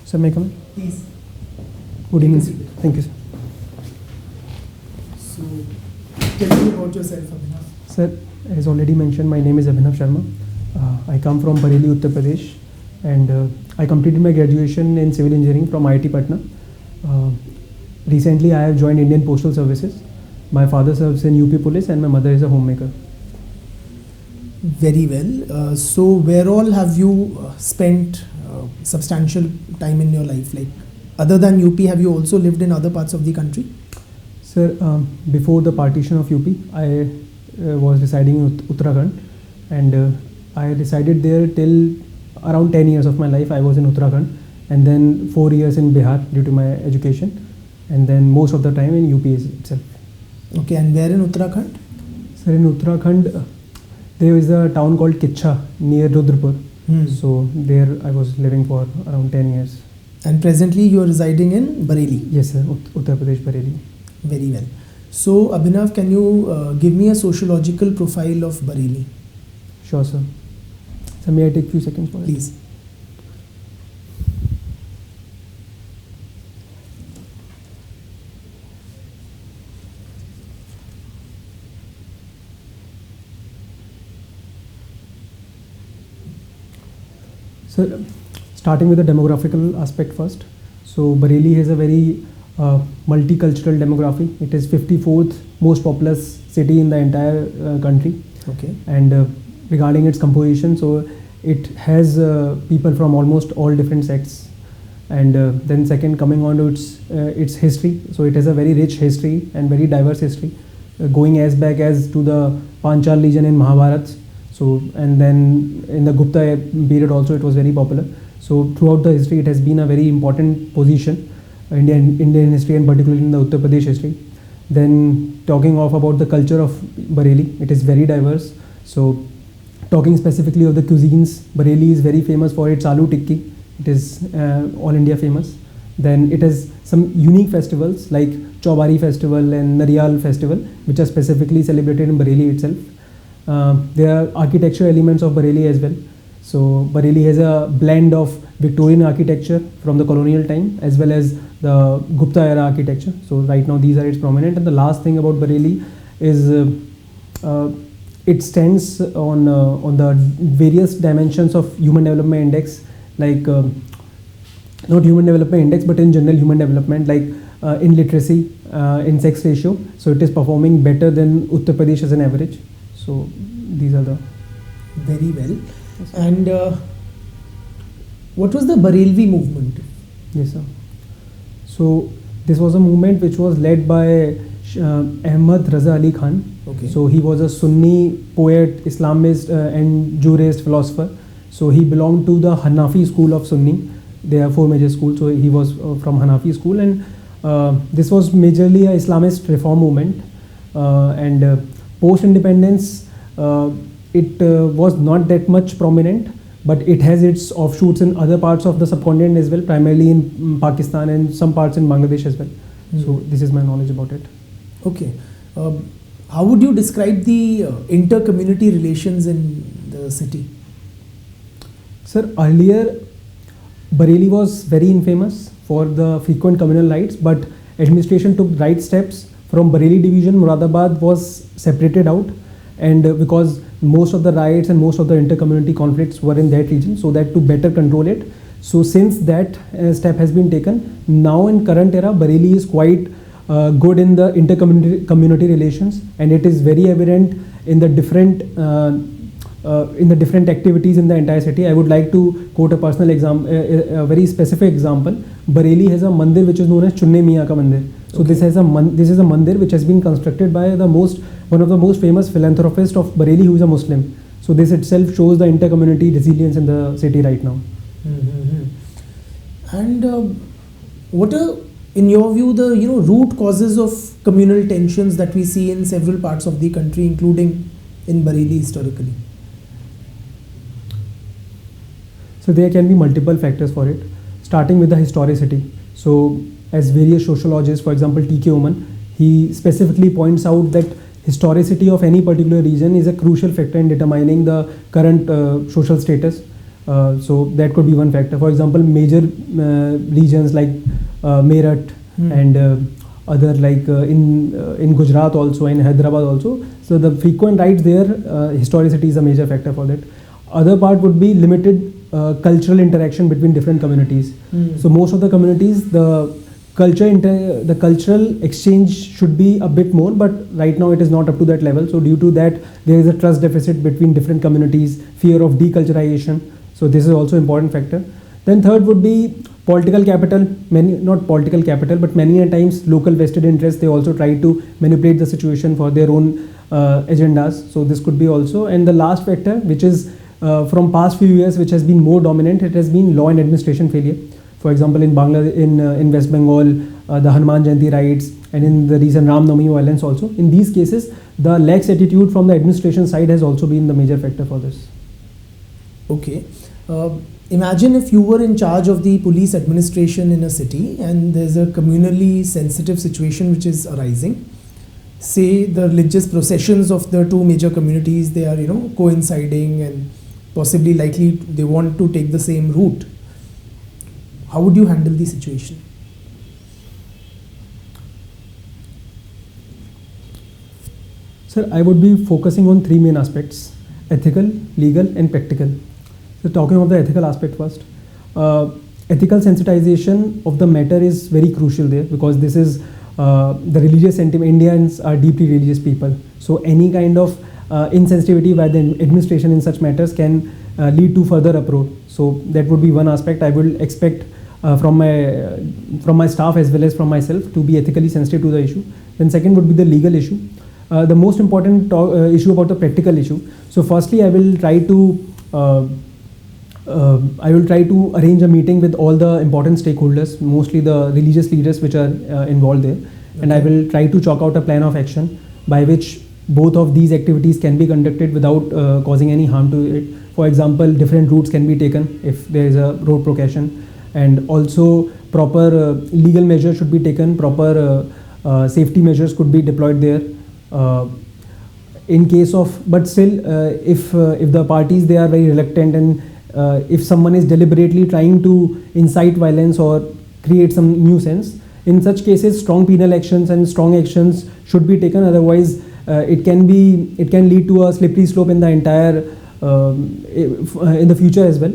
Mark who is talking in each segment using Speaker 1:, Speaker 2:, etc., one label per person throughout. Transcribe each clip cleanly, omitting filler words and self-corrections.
Speaker 1: Sir, may I come in?
Speaker 2: Please.
Speaker 1: Good evening, sir. Thank you, sir.
Speaker 2: So, tell me about yourself, Abhinav.
Speaker 1: Sir, as already mentioned, my name is Abhinav Sharma. I come from Beri, Uttar Pradesh, and I completed my graduation in civil engineering from IIT Patna. Recently, I have joined Indian Postal Services. My father serves in UP Police and my mother is a homemaker.
Speaker 2: Very well. So, where all have you spent substantial time in your life? Like, other than UP, have you also lived in other parts of the country?
Speaker 1: Sir, before the partition of UP, I was residing in Uttarakhand, and I resided there till around 10 years of my life. I was in Uttarakhand, and then 4 years in Bihar due to my education, and then most of the time in UP itself.
Speaker 2: Okay, and where in Uttarakhand?
Speaker 1: Sir, in Uttarakhand, there is a town called Kitcha near Rudrapur. So there I was living for around 10 years.
Speaker 2: And presently you are residing in Bareilly?
Speaker 1: Yes, sir. Uttar Pradesh, Bareilly.
Speaker 2: Very well. So, Abhinav, can you give me a sociological profile of Bareilly?
Speaker 1: Sure, sir. So may I take a few seconds for it?
Speaker 2: Please.
Speaker 1: So, starting with the demographical aspect first. So, Bareilly has a very multicultural demography. It is 54th most populous city in the entire country.
Speaker 2: Okay.
Speaker 1: And regarding its composition, so it has people from almost all different sects. And then second, coming on to its history. So it has a very rich history and very diverse history, going as back as to the Panchal region in Mahabharata. So, and then in the Gupta period also it was very popular. So throughout the history it has been a very important position, Indian history and particularly in the Uttar Pradesh history. Then talking about the culture of Bareilly, it is very diverse. So talking specifically of the cuisines, Bareilly is very famous for its aloo tikki. It is all India famous. Then it has some unique festivals like Chaubari festival and Nariyal festival, which are specifically celebrated in Bareilly itself. There are architecture elements of Bareilly as well. So Bareilly has a blend of Victorian architecture from the colonial time as well as the Gupta era architecture. So right now these are its prominent. And the last thing about Bareilly is it stands on the various dimensions of Human Development Index, like not Human Development Index but in general human development, like in literacy, in sex ratio. So it is performing better than Uttar Pradesh as an average. So these are the...
Speaker 2: Very well. Yes, and what was the Bareilly movement?
Speaker 1: Yes, sir. So this was a movement which was led by Ahmad Raza Ali Khan.
Speaker 2: Okay.
Speaker 1: So he was a Sunni poet, Islamist and jurist philosopher. So he belonged to the Hanafi school of Sunni. There are 4 major schools. So he was from Hanafi school, and this was majorly a Islamist reform movement. And post-independence, it was not that much prominent, but it has its offshoots in other parts of the subcontinent as well, primarily in Pakistan and some parts in Bangladesh as well. So this is my knowledge about it.
Speaker 2: Okay. How would you describe the inter-community relations in the city?
Speaker 1: Sir, earlier Bareilly was very infamous for the frequent communal riots, but administration took right steps. From Bareilly division, Moradabad was separated out, and because most of the riots and most of the inter-community conflicts were in that region, so that to better control it. So since that step has been taken, now in current era, Bareilly is quite good in the inter-community relations, and it is very evident in the different activities in the entire city. I would like to quote a personal example, a very specific example. Bareilly has a mandir which is known as Chunne Miyan Ka Mandir. So okay. This is a mandir which has been constructed by one of the most famous philanthropists of Bareilly, who is a Muslim. So this itself shows the inter-community resilience in the city right now.
Speaker 2: And what are, in your view, the root causes of communal tensions that we see in several parts of the country, including in Bareilly historically?
Speaker 1: So there can be multiple factors for it, starting with the historicity. So as various sociologists, for example T.K. Oman, he specifically points out that historicity of any particular region is a crucial factor in determining the current social status. So that could be one factor. For example, major regions like Meerut and other like in Gujarat also, in Hyderabad also. So the frequent riots there, historicity is a major factor for that. Other part would be limited cultural interaction between different communities. So most of the communities, the cultural exchange should be a bit more, but right now it is not up to that level. So due to that, there is a trust deficit between different communities, fear of deculturization. So this is also important factor. Then third would be political capital. Not political capital, but many a times local vested interests, they also try to manipulate the situation for their own agendas. So this could be also. And the last factor, which is from past few years, which has been more dominant, it has been law and administration failure. For example, in Bangladesh, in West Bengal, the Hanuman Jayanti riots, and in the recent Ram Navami violence also. In these cases, the lax attitude from the administration side has also been the major factor for this.
Speaker 2: Okay. Imagine if you were in charge of the police administration in a city and there's a communally sensitive situation which is arising. Say the religious processions of the two major communities, they are coinciding and possibly likely they want to take the same route. How would you handle the situation?
Speaker 1: Sir, I would be focusing on three main aspects: ethical, legal and practical. So talking of the ethical aspect first, ethical sensitization of the matter is very crucial there, because this is the religious sentiment. Indians are deeply religious people. So any kind of insensitivity by the administration in such matters can lead to further uproar. So that would be one aspect I will expect from my staff as well as from myself, to be ethically sensitive to the issue. Then second would be the legal issue. The most important issue about the practical issue. So firstly, I will try to arrange a meeting with all the important stakeholders, mostly the religious leaders which are involved there. Okay. And I will try to chalk out a plan of action by which both of these activities can be conducted without causing any harm to it. For example, different routes can be taken if there is a road procession, and also proper legal measures should be taken, proper safety measures could be deployed there. In case of, but still, if the parties, they are very reluctant, and if someone is deliberately trying to incite violence or create some nuisance, in such cases strong penal actions and strong actions should be taken. Otherwise, it can lead to a slippery slope in the entire in the future as well.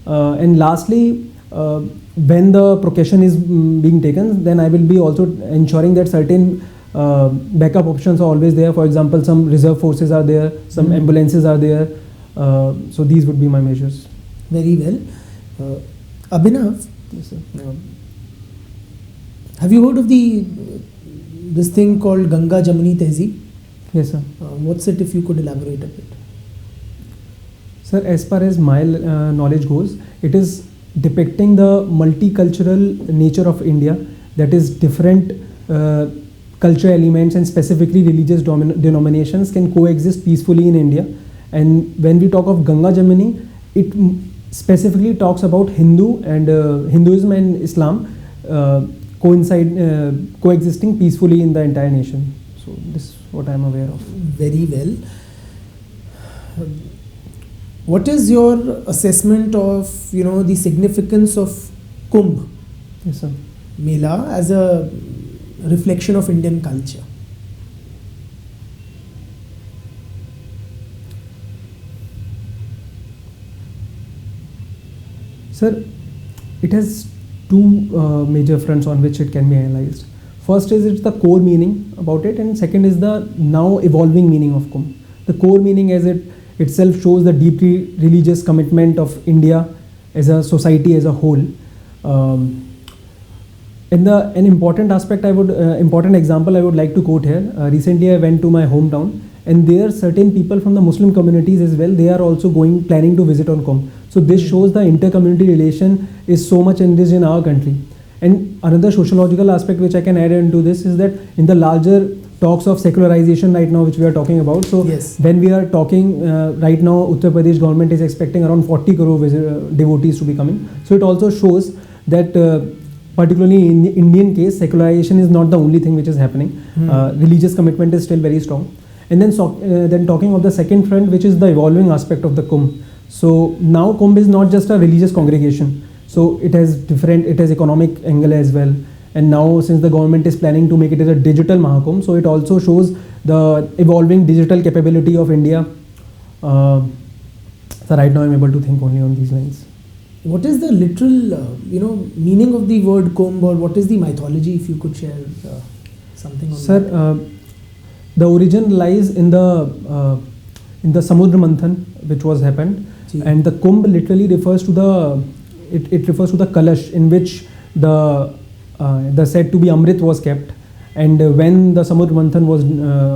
Speaker 1: And lastly, when the procession is being taken, then I will be also ensuring that certain backup options are always there. For example, some reserve forces are there, some ambulances are there. So these would be my measures.
Speaker 2: Very well. Abhinav,
Speaker 1: Yes, sir.
Speaker 2: Have you heard of this thing called Ganga Jamni Tehzeeb?
Speaker 1: Yes, sir.
Speaker 2: What's it, if you could elaborate a bit?
Speaker 1: Sir, as far as my knowledge goes, it is depicting the multicultural nature of India, that is different cultural elements and specifically religious denominations can coexist peacefully in India. And when we talk of Ganga Jamni, it specifically talks about Hinduism and Islam coexisting peacefully in the entire nation. So this is what I am aware of.
Speaker 2: Very well. What is your assessment of the significance of Kumb
Speaker 1: Yes, sir.
Speaker 2: Mela as a reflection of Indian culture?
Speaker 1: Sir, it has two major fronts on which it can be analyzed. First is it's the core meaning about it, and second is the now evolving meaning of Kumb. The core meaning as it itself shows the deeply religious commitment of India as a society as a whole. An important aspect important example I would like to quote here. Recently I went to my hometown, and there certain people from the Muslim communities as well, they are also planning to visit on Kumb. So this shows the inter-community relation is so much enriched in our country. And another sociological aspect which I can add into this is that in the larger talks of secularization right now which we are talking about, so
Speaker 2: yes,
Speaker 1: when we are talking right now, Uttar Pradesh government is expecting around 40 crore devotees to be coming. So it also shows that particularly in the Indian case, secularization is not the only thing which is happening. Religious commitment is still very strong. And then talking of the second front, which is the evolving aspect of the Kumb. So now Kumb is not just a religious congregation. So it has economic angle as well. And now since the government is planning to make it as a digital Mahakumbh, so it also shows the evolving digital capability of India. So right now I'm able to think only on these lines.
Speaker 2: What is the literal, meaning of the word Kumb, or what is the mythology? If you could share something on
Speaker 1: Sir,
Speaker 2: that.
Speaker 1: The origin lies in the Samudra Manthan, which was happened, and the Kumb literally refers to the kalash in which the said to be Amrit was kept, and when the Samudra Manthan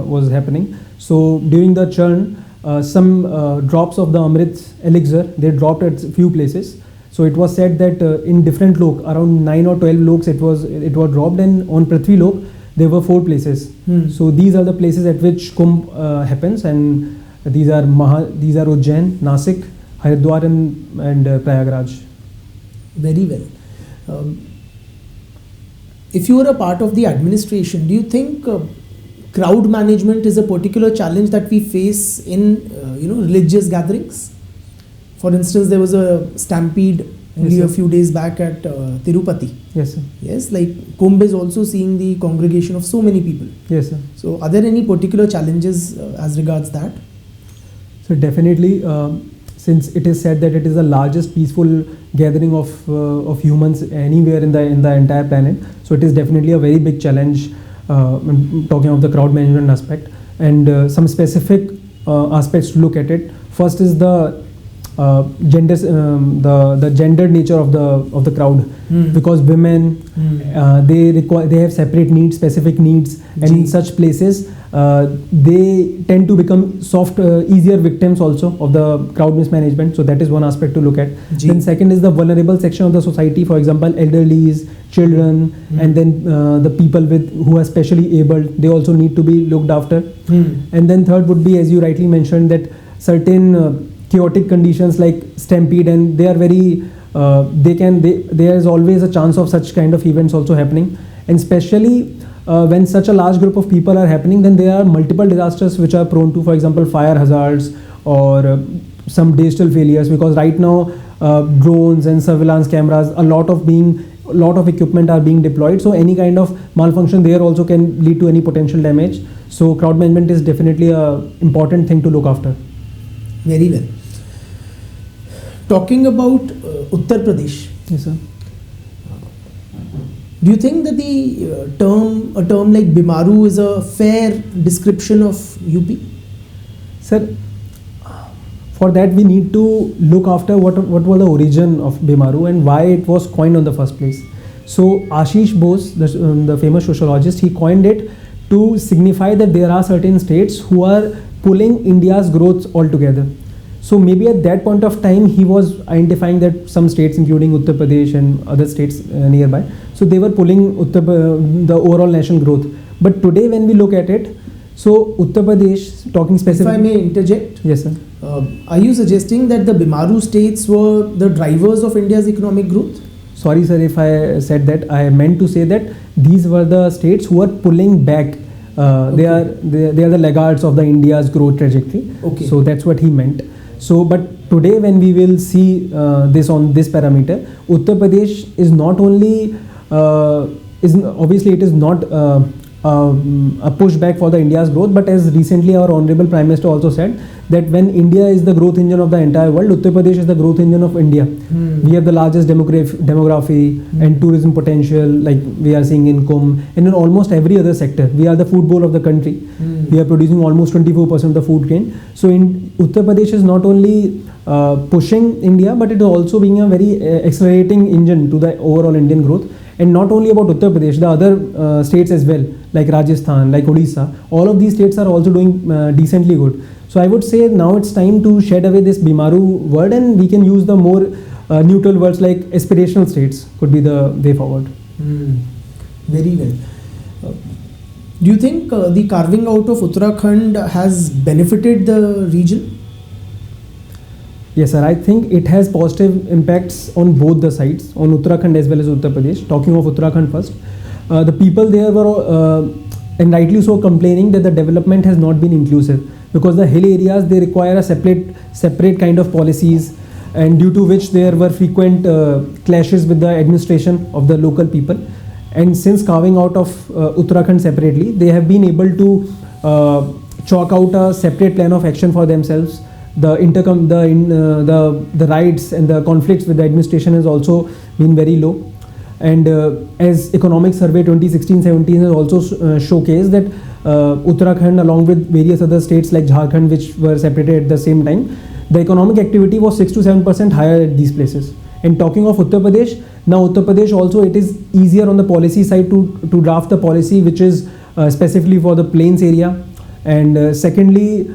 Speaker 1: was happening, so during the churn, some drops of the Amrit elixir they dropped at few places. So it was said that in different lok, around 9 or 12 loks, it was dropped, and on Prithvi lok there were 4 places. So these are the places at which Kumbh happens, and these are Ujjain, Nasik, Haridwar, and Prayagraj.
Speaker 2: Very well. If you were a part of the administration, do you think crowd management is a particular challenge that we face in religious gatherings? For instance, there was a stampede only a few days back at Tirupati.
Speaker 1: Yes, sir.
Speaker 2: Yes, like Kumbh is also seeing the congregation of so many people.
Speaker 1: Yes, sir.
Speaker 2: So are there any particular challenges as regards that?
Speaker 1: So definitely, since it is said that it is the largest peaceful gathering of humans anywhere in the entire planet, so it is definitely a very big challenge. Talking of the crowd management aspect, and some specific aspects to look at it. First is the gendered nature of the crowd, because women they have separate needs, specific needs, and in such places they tend to become easier victims also of the crowd mismanagement. So that is one aspect to look at. Then second is the vulnerable section of the society, for example elderlies, children, and then the people who are specially abled, they also need to be looked after. And then third would be, as you rightly mentioned, that certain chaotic conditions like stampede, and they are very there is always a chance of such kind of events also happening, and especially when such a large group of people are happening, then there are multiple disasters which are prone to, for example, fire hazards or some digital failures, because right now drones and surveillance cameras, a lot of equipment are being deployed, so any kind of malfunction there also can lead to any potential damage. So crowd management is definitely a important thing to look after.
Speaker 2: Very well. Talking about Uttar Pradesh.
Speaker 1: Yes, sir.
Speaker 2: Do you think that a term like Bimaru is a fair description of UP?
Speaker 1: Sir, for that we need to look after what was the origin of Bimaru and why it was coined on the first place. So Ashish Bose, the famous sociologist, he coined it to signify that there are certain states who are pulling India's growth altogether. So maybe at that point of time he was identifying that some states, including Uttar Pradesh and other states nearby, so they were pulling the overall national growth. But today when we look at it, so Uttar Pradesh, talking specifically...
Speaker 2: If I may interject.
Speaker 1: Yes, sir.
Speaker 2: Are you suggesting that the Bimaru states were the drivers of India's economic growth?
Speaker 1: Sorry, sir, if I said that. I meant to say that these were the states who are pulling back. They are the laggards of the India's growth trajectory. Okay. So that's what he meant. So, but today when we will see this on this parameter, Uttar Pradesh is not only obviously it is not a pushback for the India's growth, but as recently our Honorable Prime Minister also said that when India is the growth engine of the entire world, Uttar Pradesh is the growth engine of India. We have the largest demography and tourism potential, like we are seeing in Kumb, and in almost every other sector. We are the food bowl of the country. We are producing almost 24% of the food grain. So in Uttar Pradesh is not only pushing India, but it is also being a very accelerating engine to the overall Indian growth. And not only about Uttar Pradesh, the other states as well, like Rajasthan, like Odisha, all of these states are also doing decently good. So I would say now it's time to shed away this Bimaru word, and we can use the more neutral words like aspirational states could be the way forward.
Speaker 2: Very well. Do you think the carving out of Uttarakhand has benefited the region?
Speaker 1: Yes, sir. I think it has positive impacts on both the sides, on Uttarakhand as well as Uttar Pradesh. Talking of Uttarakhand first, the people there were, and rightly so, complaining that the development has not been inclusive. because the hill areas, they require a separate kind of policies, and due to which there were frequent clashes with the administration of the local people. And since carving out of Uttarakhand separately, they have been able to chalk out a separate plan of action for themselves. The rights and the conflicts with the administration has also been very low. And as Economic Survey 2016-17 has also showcased that Uttarakhand, along with various other states like Jharkhand, which were separated at the same time, the economic activity was 6 to 7% higher at these places. And talking of Uttar Pradesh, now Uttar Pradesh also, it is easier on the policy side to draft the policy which is specifically for the plains area. And secondly,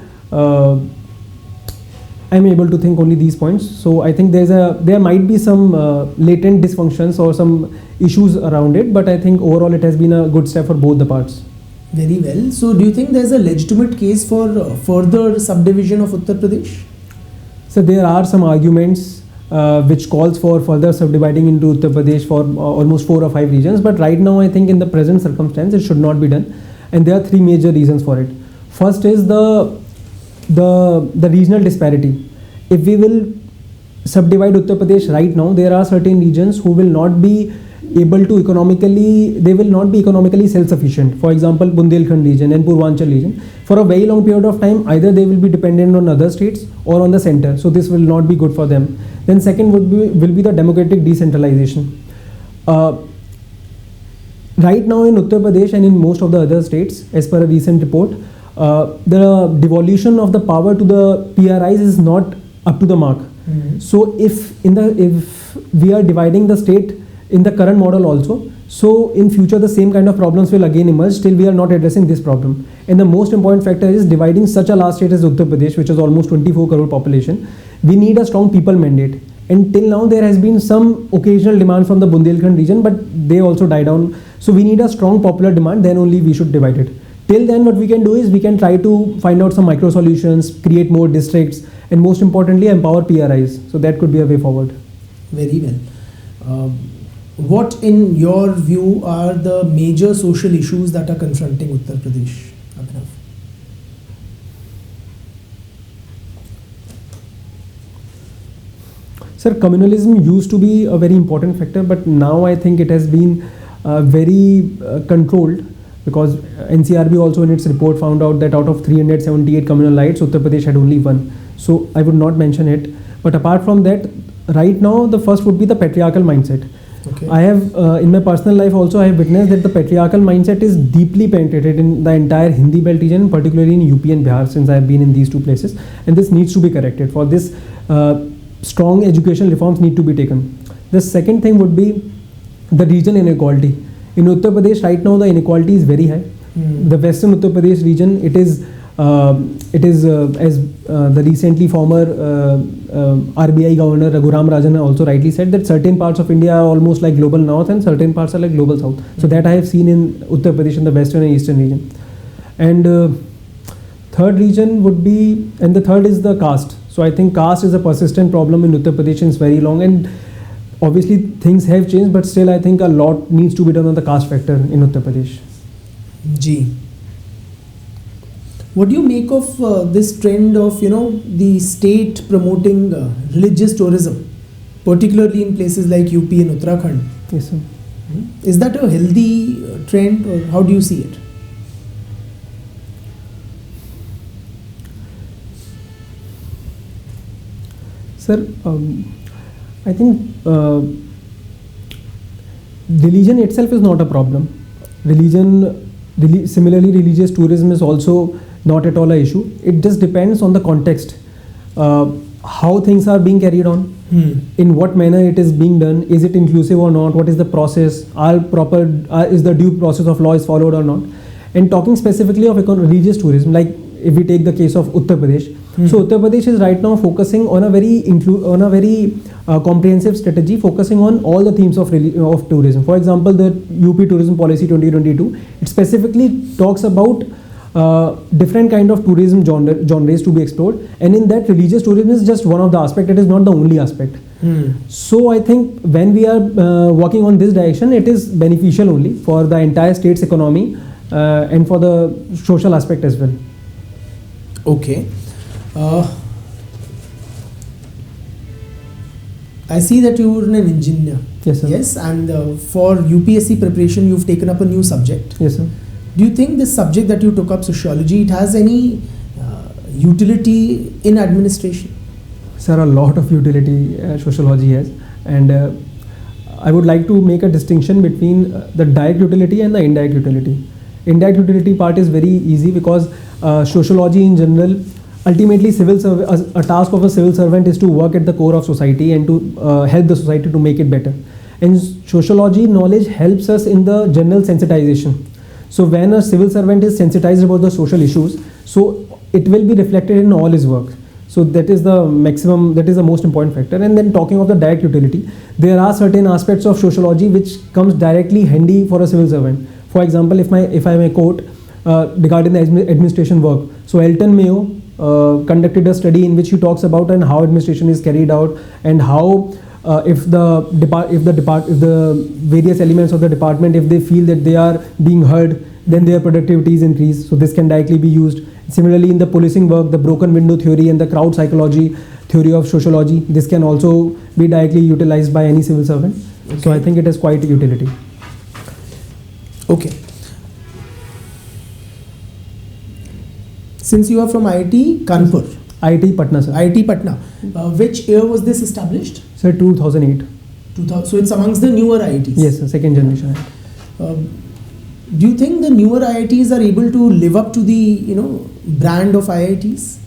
Speaker 1: I'm able to think only these points. So I think there might be some latent dysfunctions or some issues around it, but I think overall it has been a good step for both the parts.
Speaker 2: Very well. So do you think there's a legitimate case for further subdivision of Uttar Pradesh?
Speaker 1: So there are some arguments which calls for further subdividing into Uttar Pradesh for almost 4 or 5 regions, but right now I think in the present circumstance it should not be done, and there are 3 major reasons for it. First is the regional disparity. If we will subdivide Uttar Pradesh right now, there are certain regions who will not be able to economically self-sufficient. For example, Bundelkhand region and Purvanchal region. For a very long period of time, either they will be dependent on other states or on the center. So this will not be good for them. Then second will be the democratic decentralization. Right now in Uttar Pradesh and in most of the other states, as per a recent report, the devolution of the power to the PRIs is not up to the mark. So if we are dividing the state in the current model also, so in future the same kind of problems will again emerge. Still we are not addressing this problem. And the most important factor is dividing such a large state as Uttar Pradesh, which is almost 24 crore population. We need a strong people mandate. And till now there has been some occasional demand from the Bundelkhand region, but they also died down. So we need a strong popular demand, then only we should divide it. Till then what we can do is we can try to find out some micro solutions, create more districts, and most importantly empower PRIs. So that could be a way forward.
Speaker 2: Very well. What in your view are the major social issues that are confronting Uttar Pradesh, Abhinav?
Speaker 1: Sir, communalism used to be a very important factor, but now I think it has been very controlled, because NCRB also in its report found out that out of 378 communal rights, Uttar Pradesh had only 1. So I would not mention it. But apart from that, right now the first would be the patriarchal mindset.
Speaker 2: Okay.
Speaker 1: I have in my personal life also I have witnessed that the patriarchal mindset is deeply penetrated in the entire Hindi belt region, particularly in UP and Bihar, since I have been in these 2 places, and this needs to be corrected. For this, strong education reforms need to be taken. The second thing would be the regional inequality. In Uttar Pradesh right now the inequality is very high. The western Uttar Pradesh region, it is as the recently former RBI governor Raghuram Rajan also rightly said, that certain parts of India are almost like global north and certain parts are like global south. So that I have seen in Uttar Pradesh, in the western and eastern region. And third region would be, and the third is the caste. So I think caste is a persistent problem in Uttar Pradesh since very long, and obviously things have changed, but still I think a lot needs to be done on the caste factor in Uttar Pradesh.
Speaker 2: G. What do you make of this trend of the state promoting religious tourism, particularly in places like UP and Uttarakhand?
Speaker 1: Yes, sir.
Speaker 2: Is that a healthy trend, or how do you see it?
Speaker 1: Sir, I think religion itself is not a problem. Similarly, religious tourism is also not at all an issue. It just depends on the context, how things are being carried on, in what manner it is being done, is it inclusive or not, what is the process, is the due process of law is followed or not. And talking specifically of religious tourism, like if we take the case of Uttar Pradesh, so Uttar Pradesh is right now focusing on a very comprehensive strategy, focusing on all the themes of tourism. For example, the UP Tourism Policy 2022, it specifically talks about different kind of tourism genres to be explored, and in that religious tourism is just one of the aspects. It is not the only aspect. So I think when we are working on this direction, it is beneficial only for the entire state's economy and for the social aspect as well.
Speaker 2: Okay. I see that you are an engineer.
Speaker 1: Yes, sir.
Speaker 2: Yes, and for UPSC preparation, you've taken up a new subject.
Speaker 1: Yes, sir.
Speaker 2: Do you think this subject that you took up, sociology, it has any utility in administration?
Speaker 1: Sir, a lot of utility sociology has, and I would like to make a distinction between the direct utility and the indirect utility. Indirect utility part is very easy because sociology in general, ultimately a task of a civil servant is to work at the core of society and to help the society to make it better. And sociology knowledge helps us in the general sensitization. So when a civil servant is sensitized about the social issues, so it will be reflected in all his work. So that is the maximum, that is the most important factor. And then talking of the direct utility, there are certain aspects of sociology which comes directly handy for a civil servant. For example, if I may quote regarding the administration work. So Elton Mayo conducted a study in which he talks about and how administration is carried out and how if the various elements of the department, if they feel that they are being heard, then their productivity is increased. So this can directly be used. Similarly, in the policing work, the broken window theory and the crowd psychology theory of sociology, this can also be directly utilized by any civil servant. Okay. So I think it has quite utility.
Speaker 2: Okay. Since you are from IIT Kanpur.
Speaker 1: IIT Patna, sir.
Speaker 2: IIT Patna. Which year was this established?
Speaker 1: Sir, 2008.
Speaker 2: 2000. So it's amongst the newer IITs.
Speaker 1: Yes, sir, second generation.
Speaker 2: Do you think the newer IITs are able to live up to the brand of IITs?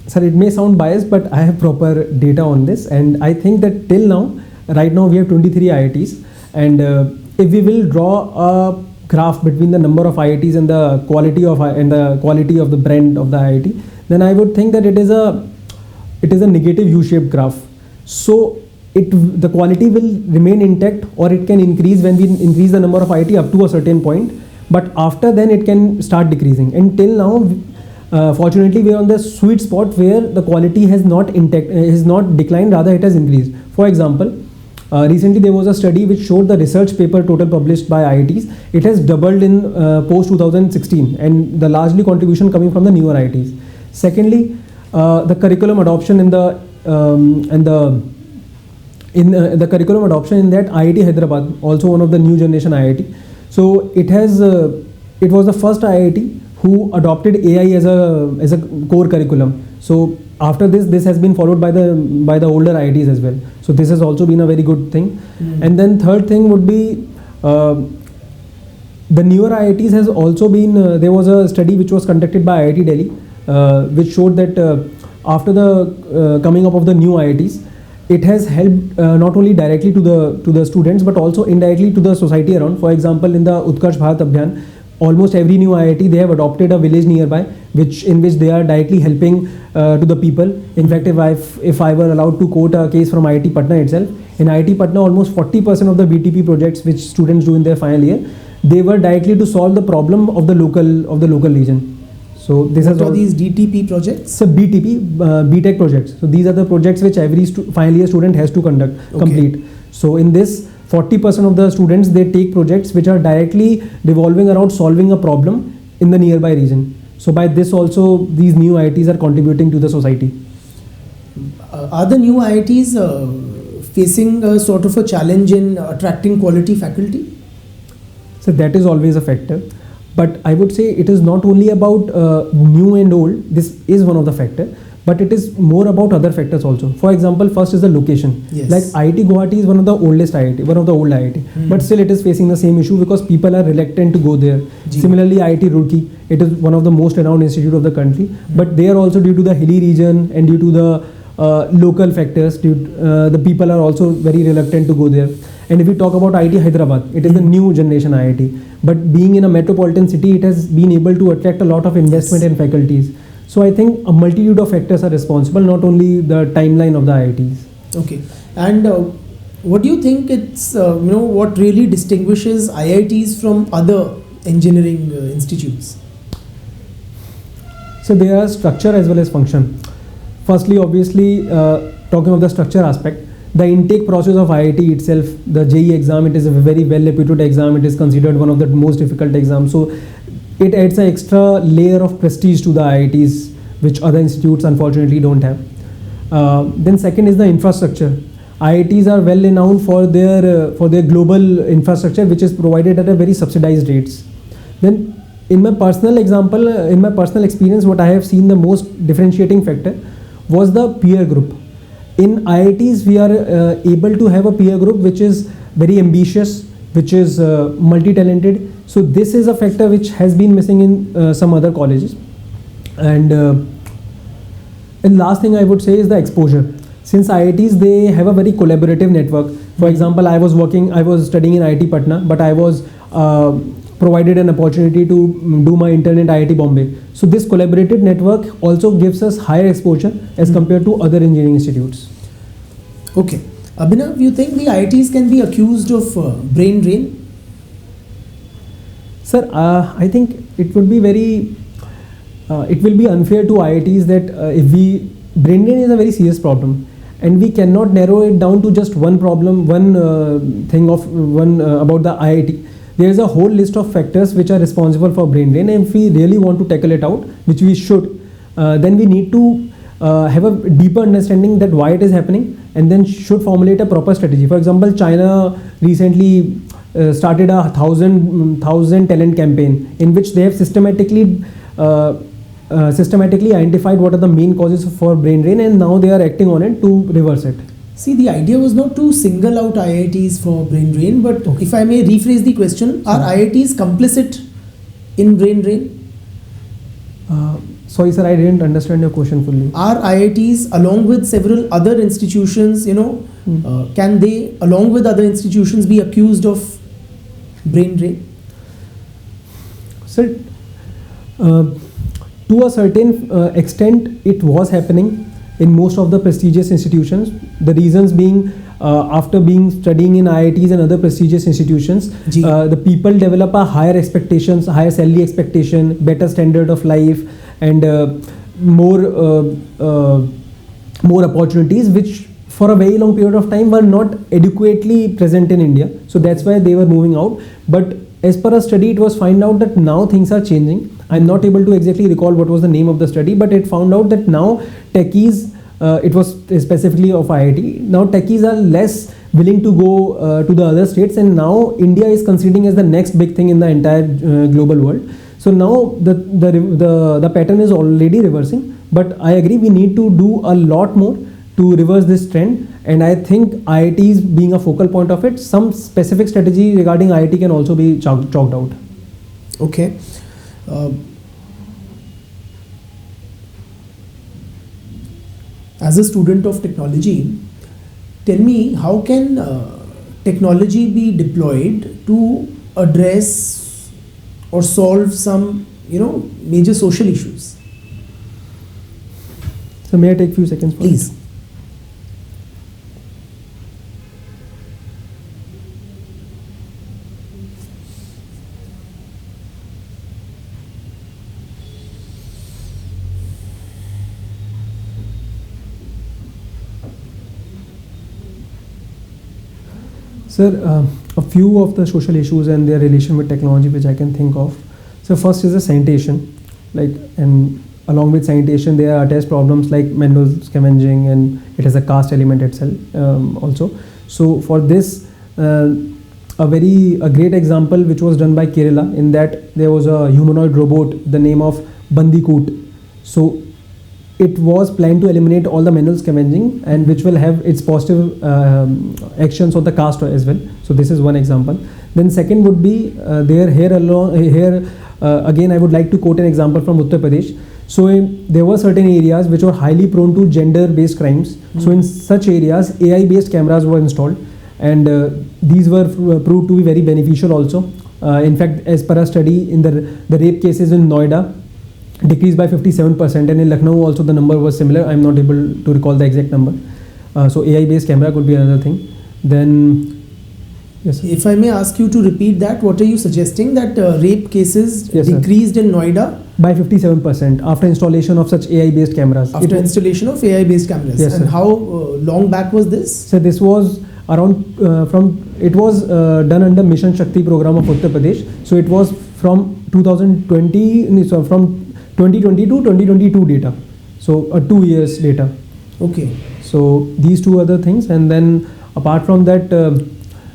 Speaker 1: Sir, it may sound biased, but I have proper data on this, and I think that till now, right now we have 23 IITs, and if we will draw a graph between the number of IITs and the quality of the brand of the IIT, then I would think that it is a negative U-shaped graph. So the quality will remain intact, or it can increase when we increase the number of IIT up to a certain point, but after then it can start decreasing. And till now, fortunately, we are on the sweet spot where the quality has not declined, rather it has increased. For example, recently there was a study which showed the research paper total published by IITs. It has doubled in post 2016, and the largely contribution coming from the newer IITs. Secondly, the curriculum adoption in the curriculum adoption in that IIT Hyderabad, also one of the new generation IIT. So it was the first IIT who adopted AI as a core curriculum. So after this has been followed by the older IITs as well. So this has also been a very good thing. And then third thing would be the newer IITs has also been, there was a study which was conducted by IIT Delhi which showed that after the coming up of the new IITs, it has helped not only directly to the students but also indirectly to the society around. For example, in the Utkarsh Bharat Abhiyan, almost every new IIT, they have adopted a village nearby in which they are directly helping to the people. In fact, if I were allowed to quote a case from IIT Patna itself, in IIT Patna almost 40% of the BTP projects which students do in their final year, they were directly to solve the problem of the local region. So this
Speaker 2: what are these DTP projects?
Speaker 1: So BTP, BTech projects. So these are the projects which every final year student has to complete. So in this, 40% of the students, they take projects which are directly revolving around solving a problem in the nearby region. So by this also, these new IITs are contributing to the society.
Speaker 2: Are the new IITs facing a sort of a challenge in attracting quality faculty?
Speaker 1: So that is always a factor. But I would say it is not only about new and old. This is one of the factors, but it is more about other factors also. For example, first is the location.
Speaker 2: Yes.
Speaker 1: Like IIT Guwahati is one of the oldest IIT, one of the old IIT, but still it is facing the same issue because people are reluctant to go there. Similarly, IIT Roorkee, it is one of the most renowned institute of the country, but there also due to the hilly region and due to the local factors, the people are also very reluctant to go there. And if we talk about IIT Hyderabad, it is the new generation IIT. But being in a metropolitan city, it has been able to attract a lot of investment and faculties. So I think a multitude of factors are responsible, not only the timeline of the IITs.
Speaker 2: Okay. And what do you think it's, what really distinguishes IITs from other engineering institutes?
Speaker 1: So there are structure as well as function. Firstly, obviously, talking of the structure aspect, the intake process of IIT itself, the JEE exam, it is a very well reputed exam. It is considered one of the most difficult exams. So it adds an extra layer of prestige to the IITs, which other institutes unfortunately don't have. Then second is the infrastructure. IITs are well renowned for their global infrastructure, which is provided at a very subsidized rates. Then in my personal example, in my personal experience, what I have seen the most differentiating factor was the peer group. In IITs, we are able to have a peer group which is very ambitious, which is multi-talented. So this is a factor which has been missing in some other colleges. And last thing I would say is the exposure. Since IITs, they have a very collaborative network. For example, I was studying in IIT Patna, but I was provided an opportunity to do my intern at IIT Bombay. So this collaborative network also gives us higher exposure as compared to other engineering institutes.
Speaker 2: Okay. Abhinav, you think the IITs can be accused of brain drain?
Speaker 1: Sir, I think it would be it will be unfair to IITs that brain drain is a very serious problem, and we cannot narrow it down to just one problem, about the IIT. There is a whole list of factors which are responsible for brain drain, and if we really want to tackle it out, which we should, then we need to have a deeper understanding that why it is happening, and then should formulate a proper strategy. For example, China recently started a 1,000 talent campaign in which they have systematically identified what are the main causes for brain drain, and now they are acting on it to reverse it.
Speaker 2: See, the idea was not to single out IITs for brain drain, but if I may rephrase the question, are IITs complicit in brain drain?
Speaker 1: Sorry, sir, I didn't understand your question fully.
Speaker 2: Are IITs, along with several other institutions, can they, along with other institutions, be accused of brain drain?
Speaker 1: Sir, to a certain extent, it was happening in most of the prestigious institutions. The reasons being, after studying in IITs and other prestigious institutions, the people develop a higher expectations, higher salary expectation, better standard of life, and more opportunities, which for a very long period of time were not adequately present in India. So that's why they were moving out. But as per a study, it was found out that now things are changing. I'm not able to exactly recall what was the name of the study, but it found out that now techies, it was specifically of IIT, now techies are less willing to go to the other states, and now India is considering as the next big thing in the entire global world. So now the pattern is already reversing, but I agree we need to do a lot more to reverse this trend, and I think IITs being a focal point of it, some specific strategy regarding IIT can also be chalked out.
Speaker 2: Okay. As a student of technology, tell me, how can technology be deployed to address or solve some major social issues?
Speaker 1: So may I take a few seconds,
Speaker 2: please?
Speaker 1: Sir, a few of the social issues and their relation with technology which I can think of. So first is the sanitation, and along with sanitation there are attached problems like manual scavenging, and it has a caste element itself also. So for this, a great example which was done by Kerala, in that there was a humanoid robot, the name of Bandicoot. So it was planned to eliminate all the manual scavenging, and which will have its positive actions on the caste as well. So this is one example. Then second would be again I would like to quote an example from Uttar Pradesh. So there were certain areas which were highly prone to gender-based crimes. So in such areas, AI-based cameras were installed, and these were proved to be very beneficial also. In fact, as per a study, in the rape cases in Noida decreased by 57%, and in Lucknow also the number was similar. I'm not able to recall the exact number. So AI-based camera could be another thing. Then, yes, sir.
Speaker 2: If I may ask you to repeat that, what are you suggesting? That rape cases
Speaker 1: Yes,
Speaker 2: decreased in Noida
Speaker 1: by 57% after installation of such AI-based cameras.
Speaker 2: After installation of AI-based cameras.
Speaker 1: Yes,
Speaker 2: and
Speaker 1: sir.
Speaker 2: how long back was this?
Speaker 1: So this was it was done under Mission Shakti program of Uttar Pradesh. So it was from 2020, so from 2020 to 2022 data. So 2 years data.
Speaker 2: Okay.
Speaker 1: So these two other things, and then apart from that,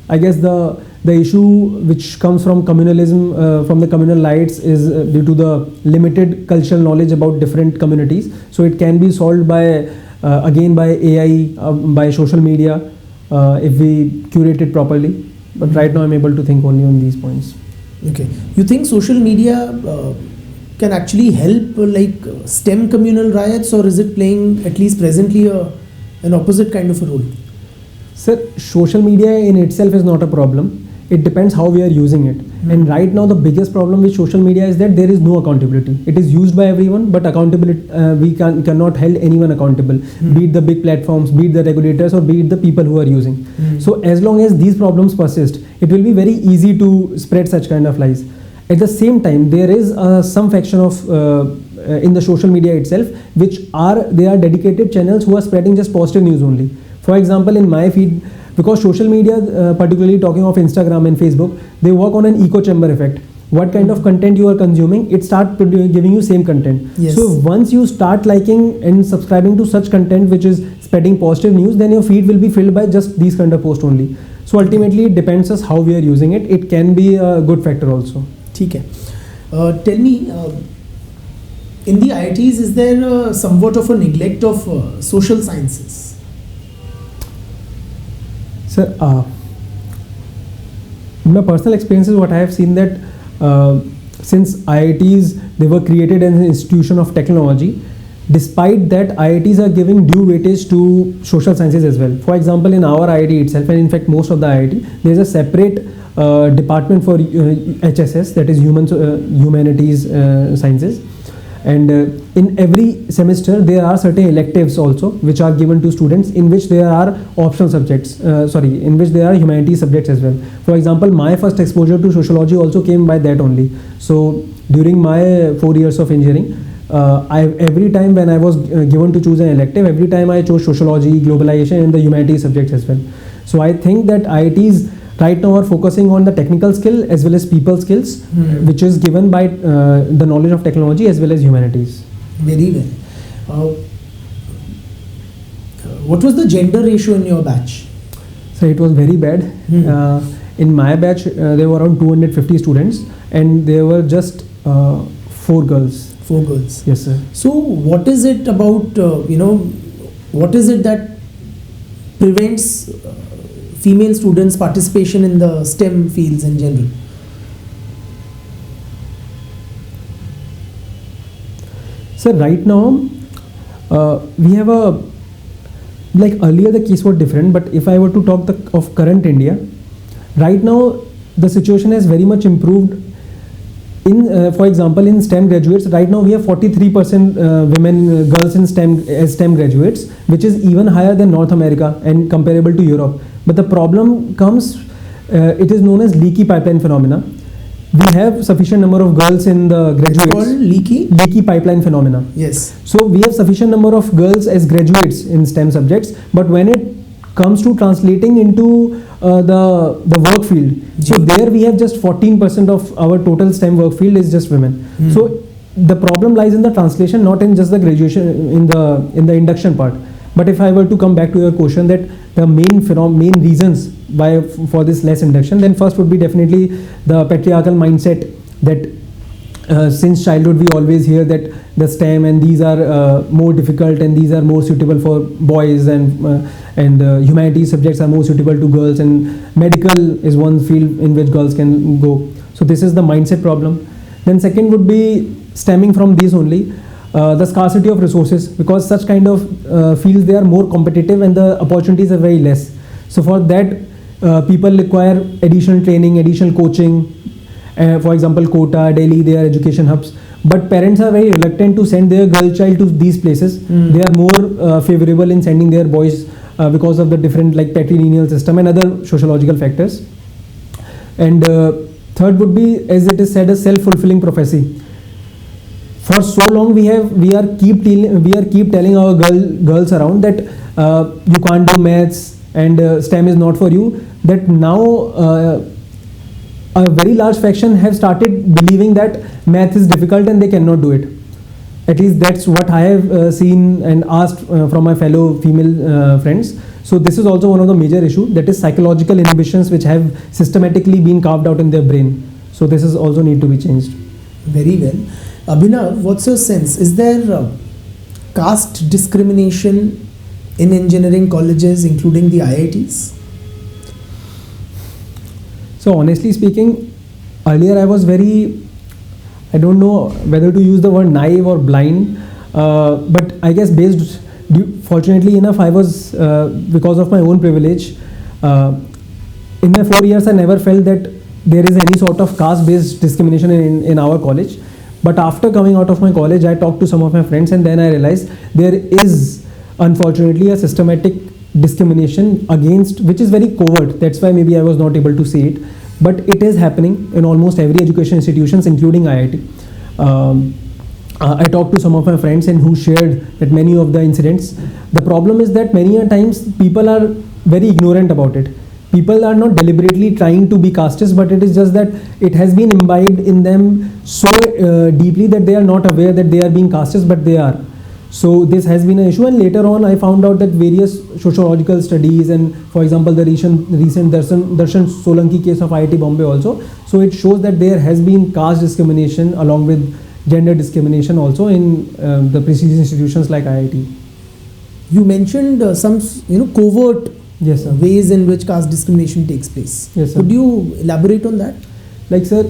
Speaker 1: I guess the issue which comes from communalism, from the communal lights, is due to the limited cultural knowledge about different communities. So it can be solved by again by AI, by social media, if we curate it properly. But right now I'm able to think only on these points.
Speaker 2: Okay. You think social media can actually help stem communal riots, or is it playing, at least presently, an opposite kind of a role?
Speaker 1: Sir, social media in itself is not a problem. It depends how we are using it. And right now the biggest problem with social media is that there is no accountability. It is used by everyone, but accountability, we cannot hold anyone accountable, be it the big platforms, be it the regulators, or be it the people who are using. So as long as these problems persist, it will be very easy to spread such kind of lies. At the same time, there is some faction of in the social media itself, they are dedicated channels who are spreading just positive news only. For example, in my feed, because social media, particularly talking of Instagram and Facebook, they work on an echo chamber effect. What kind of content you are consuming, it starts giving you same content.
Speaker 2: Yes.
Speaker 1: So once you start liking and subscribing to such content which is spreading positive news, then your feed will be filled by just these kind of posts only. So ultimately it depends us how we are using it. It can be a good factor also.
Speaker 2: Okay. Tell me, in the IITs, is there somewhat of a neglect of social sciences?
Speaker 1: Sir, in my personal experiences, what I have seen that since IITs, they were created as an institution of technology, despite that IITs are giving due weightage to social sciences as well. For example, in our IIT itself, and in fact most of the IIT, there is a separate department for HSS, that is humanities sciences. And in every semester there are certain electives also which are given to students, in which there are optional subjects, in which there are humanities subjects as well. For example, my first exposure to sociology also came by that only. So during my 4 years of engineering, every time when I was given to choose an elective, every time I chose sociology, globalization, and the humanities subjects as well. So I think that IITs right now are focusing on the technical skill as well as people skills, which is given by the knowledge of technology as well as humanities.
Speaker 2: Very well. What was the gender ratio in your batch?
Speaker 1: So it was very bad. In my batch, there were around 250 students, and there were just 4 girls.
Speaker 2: 4 girls.
Speaker 1: Yes, sir.
Speaker 2: So what is it about, what is it that prevents female students' participation in the STEM fields in general?
Speaker 1: So right now, we have like earlier the case was different, but if I were to talk of current India, right now the situation has very much improved. In, for example, in STEM graduates, right now we have 43% women, girls in STEM as STEM graduates, which is even higher than North America and comparable to Europe. But the problem comes, it is known as leaky pipeline phenomena. We have sufficient number of girls in the graduates.
Speaker 2: It's called
Speaker 1: leaky pipeline phenomena.
Speaker 2: Yes.
Speaker 1: So we have sufficient number of girls as graduates in STEM subjects, but when it comes to translating into the work field, so there we have just 14% of our total STEM work field is just women. So the problem lies in the translation, not in just the graduation, in the induction part. But if I were to come back to your question, that the main reasons why for this less induction, then first would be definitely the patriarchal mindset that since childhood we always hear that the STEM and these are more difficult and these are more suitable for boys, and humanities subjects are more suitable to girls, and medical is one field in which girls can go. So this is the mindset problem. Then second would be stemming from these only, the scarcity of resources, because such kind of fields, they are more competitive and the opportunities are very less. So for that people require additional training, additional coaching. For example, Kota, Delhi, they are education hubs. But parents are very reluctant to send their girl child to these places. They are more favorable in sending their boys because of the different like patrilineal system and other sociological factors. And third would be, as it is said, a self-fulfilling prophecy. For so long we are keep telling our girls around that you can't do maths, and STEM is not for you, that now a very large fraction have started believing that math is difficult and they cannot do it. At least that's what I have seen and asked from my fellow female friends. So this is also one of the major issues, that is psychological inhibitions which have systematically been carved out in their brain. So this is also need to be changed.
Speaker 2: Very well. Abhinav, what's your sense? Is there caste discrimination in engineering colleges, including the IITs?
Speaker 1: So honestly speaking, earlier I was very, I don't know whether to use the word naive or blind, but I guess fortunately enough, I was, because of my own privilege, in my 4 years I never felt that there is any sort of caste-based discrimination in our college. But after coming out of my college, I talked to some of my friends, and then I realized there is unfortunately a systematic discrimination against, which is very covert. That's why maybe I was not able to see it, but it is happening in almost every education institutions, including IIT. I talked to some of my friends and who shared that many of the incidents. The problem is that many a times people are very ignorant about it. People are not deliberately trying to be casteist, but it is just that it has been imbibed in them so deeply that they are not aware that they are being casteist, but they are. So this has been an issue, and later on I found out that various sociological studies, and for example the recent Darshan Solanki case of IIT Bombay also, so it shows that there has been caste discrimination along with gender discrimination also in the prestigious institutions like IIT.
Speaker 2: You mentioned some covert
Speaker 1: yes, sir.
Speaker 2: ways in which caste discrimination takes place.
Speaker 1: Yes, sir.
Speaker 2: Could you elaborate on that?
Speaker 1: Like, sir,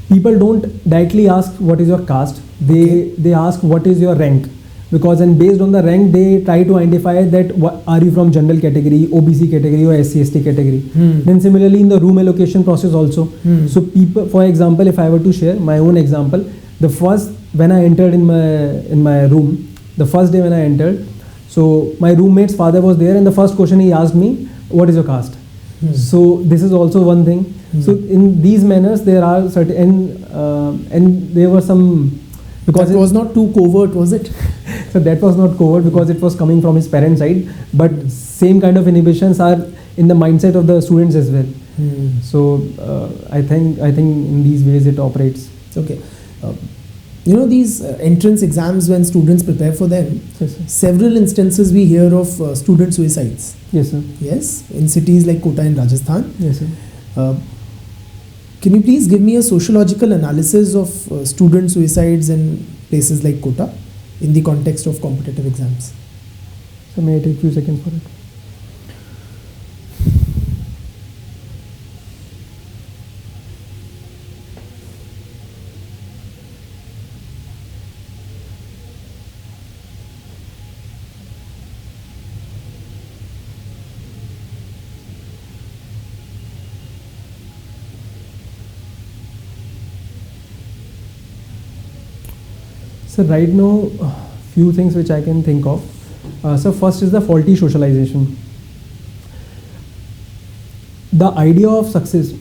Speaker 1: people don't directly ask what is your caste. They ask what is your rank, because and based on the rank they try to identify that are you from general category, OBC category or SC/ST category. Then similarly in the room allocation process also. So people, for example, if I were to share my own example, the first when I entered in my room, the first day when I entered, so my roommate's father was there, and the first question he asked me, what is your caste? So this is also one thing. So in these manners there are certain and there were some, because
Speaker 2: it was not too covert, was it?
Speaker 1: So that was not covert because it was coming from his parents' side, but same kind of inhibitions are in the mindset of the students as well. So I think in these ways it operates.
Speaker 2: Okay. These entrance exams, when students prepare for them,
Speaker 1: yes, sir.
Speaker 2: Several instances we hear of student suicides.
Speaker 1: Yes, sir.
Speaker 2: Yes, in cities like Kota in Rajasthan.
Speaker 1: Yes, sir.
Speaker 2: Can you please give me a sociological analysis of student suicides in places like Kota in the context of competitive exams?
Speaker 1: So may I take a few seconds for it? So right now, few things which I can think of. So first is the faulty socialization. The idea of success,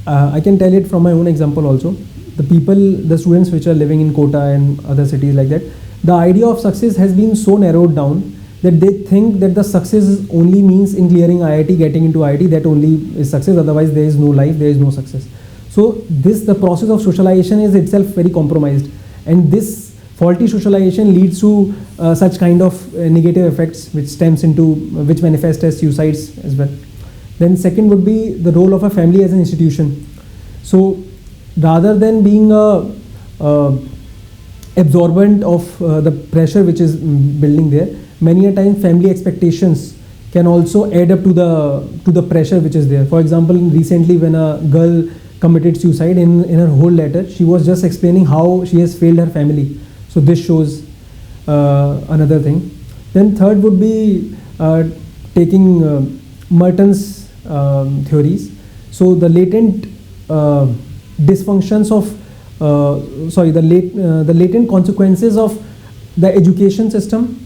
Speaker 1: I can tell it from my own example also. The students which are living in Kota and other cities like that, the idea of success has been so narrowed down that they think that the success only means in clearing IIT, getting into IIT, that only is success, otherwise there is no life, there is no success. So the process of socialization is itself very compromised. And this faulty socialization leads to such kind of negative effects which manifest as suicides as well. Then second would be the role of a family as an institution. So rather than being absorbent of the pressure which is building there, many a time family expectations can also add up to the pressure which is there. For example, recently when a girl committed suicide, in her whole letter she was just explaining how she has failed her family. So this shows another thing. Then third would be taking Merton's theories. So the latent dysfunctions of the latent consequences of the education system,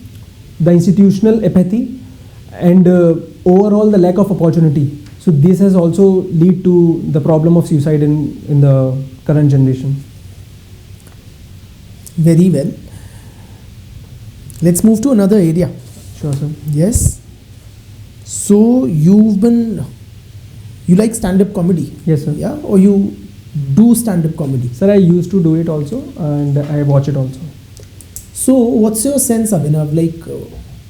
Speaker 1: the institutional apathy, and overall the lack of opportunity. So this has also lead to the problem of suicide in the current generation.
Speaker 2: Very well. Let's move to another area.
Speaker 1: Sure, sir.
Speaker 2: Yes. So you like stand-up comedy?
Speaker 1: Yes, sir.
Speaker 2: Yeah, or you do stand-up comedy?
Speaker 1: Sir, I used to do it also, and I watch it also.
Speaker 2: So what's your sense, Abhinav? Like,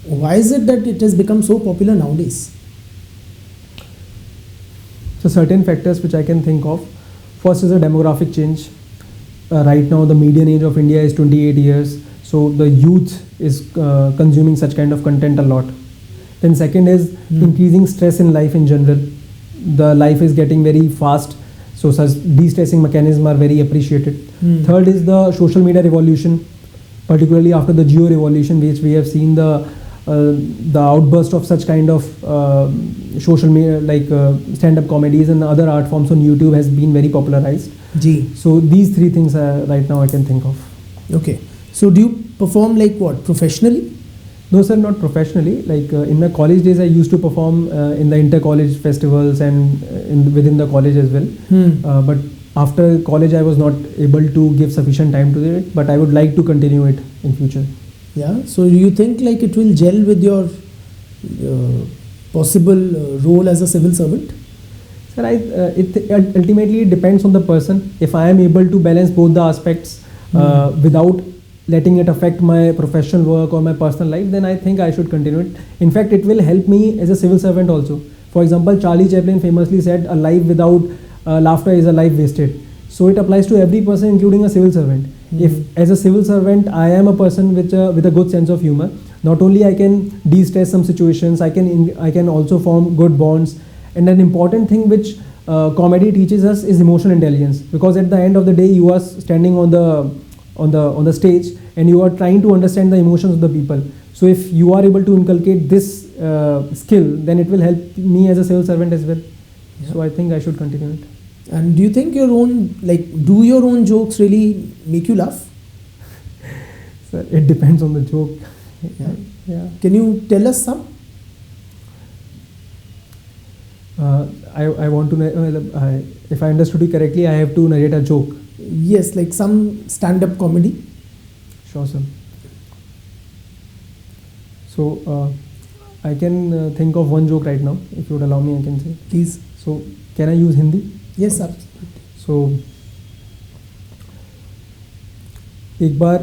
Speaker 2: why is it that it has become so popular nowadays?
Speaker 1: So certain factors which I can think of. First is a demographic change. Right now the median age of India is 28 years. So the youth is consuming such kind of content a lot. Then second is increasing stress in life in general. The life is getting very fast. So such de-stressing mechanisms are very appreciated. Third is the social media revolution, particularly after the geo revolution, which we have seen the outburst of such kind of social media like stand-up comedies and other art forms on YouTube has been very popularized.
Speaker 2: Gee.
Speaker 1: So these three things right now I can think of.
Speaker 2: Okay. So do you perform like what, professionally?
Speaker 1: No, sir, not professionally. Like in my college days, I used to perform in the inter-college festivals and within the college as well. But after college, I was not able to give sufficient time to it. But I would like to continue it in future.
Speaker 2: Yeah. So do you think like it will gel with your possible role as a civil servant?
Speaker 1: Sir, it ultimately depends on the person. If I am able to balance both the aspects without letting it affect my professional work or my personal life, then I think I should continue it. In fact, it will help me as a civil servant also. For example, Charlie Chaplin famously said, "A life without laughter is a life wasted." So it applies to every person, including a civil servant. If as a civil servant I am a person with a good sense of humor, not only I can de-stress some situations, I can also form good bonds. And an important thing which comedy teaches us is emotional intelligence, because at the end of the day you are standing on the stage and you are trying to understand the emotions of the people. So if you are able to inculcate this skill, then it will help me as a civil servant as well. Yeah. So I think I should continue it.
Speaker 2: And do you think do your own jokes really make you laugh?
Speaker 1: Sir, it depends on the joke. Yeah.
Speaker 2: Can you tell us some?
Speaker 1: I want to, if I understood you correctly, I have to narrate a joke.
Speaker 2: Yes, like some stand-up comedy.
Speaker 1: Sure, sir. So I can think of one joke right now. If you would allow me, I can say.
Speaker 2: Please.
Speaker 1: So can I use Hindi?
Speaker 2: Yes, absolutely.
Speaker 1: So एक बार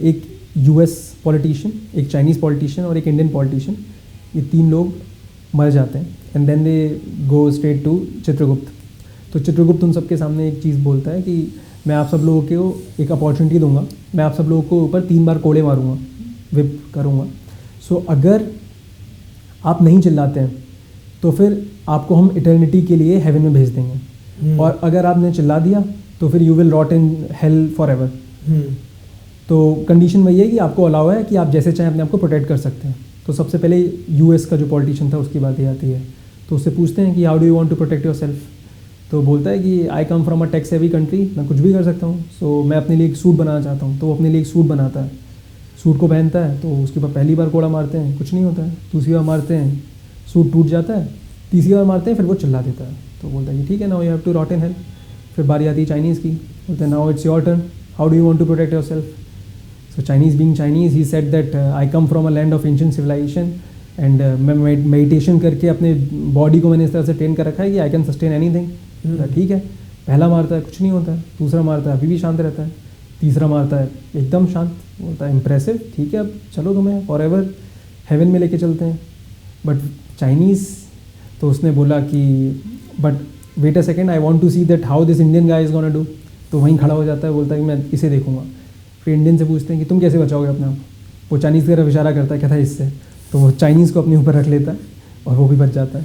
Speaker 1: एक US politician, एक Chinese politician और एक Indian politician, ये तीन लोग मर जाते हैं and then they go straight to Chitragupta. तो चित्रगुप्त उन सबके सामने एक चीज़ बोलता है कि मैं आप सब लोगों को एक अपॉर्चुनिटी दूंगा, मैं आप सब लोगों को ऊपर 3 बार कोड़े मारूंगा, विप करूंगा. सो अगर आप नहीं चिल्लाते हैं तो फिर आपको हम इटर्निटी के लिए हेवन में भेज देंगे, और अगर आपने चिल्ला दिया तो फिर you will rot in hell for ever. तो कंडीशन वही है कि आपको अलाउ है कि आप जैसे चाहें अपने आप को प्रोटेक्ट कर सकते हैं. तो सबसे पहले US का जो पॉलिटिशियन था उसकी बात ये आती है. तो उससे पूछते हैं कि how do you want to protect yourself. तो बोलता है कि I come from a tax heavy country, मैं कुछ भी कर सकता हूँ. सो मैं अपने लिए एक सूट बनाना चाहता हूँ. तो वो अपने लिए एक सूट बनाता है, सूट को पहनता है. तो उसके बाद पहली बार कोड़ा मारते हैं, कुछ नहीं होता है. दूसरी बार मारते हैं, सूट टूट जाता है. तीसरी बार मारते हैं, फिर वो चिल्ला देता है. तो बोलता है कि ठीक है, now you have to rot in hell. फिर बारी आती है चाइनीज़ की. बोलते हैं now it's your turn, how do you want to protect yourself. So Chinese being Chinese, he said that I come from a land of ancient civilization and मैं meditation करके अपने body को मैंने इस तरह से train कर रखा है कि I can sustain anything. ठीक है, पहला मारता है कुछ नहीं होता है, दूसरा मारता है अभी भी शांत रहता है, तीसरा मारता है एकदम शांत. बोलता है इम्प्रेसिव, ठीक है अब चलो तुम्हें फॉरएवर हेवन में लेके चलते हैं. बट चाइनीज़ तो उसने बोला कि but wait a second, I want to see that how this Indian guy is gonna do. तो वहीं खड़ा हो जाता है, बोलता है कि मैं इसे देखूंगा. फिर इंडियन से पूछते हैं कि तुम कैसे बचाओगे अपने आप. वो चाइनीज़ की तरफ इशारा करता है, कहता है इससे. तो वो चाइनीज़ को अपने ऊपर रख लेता है और वो भी बच जाता है.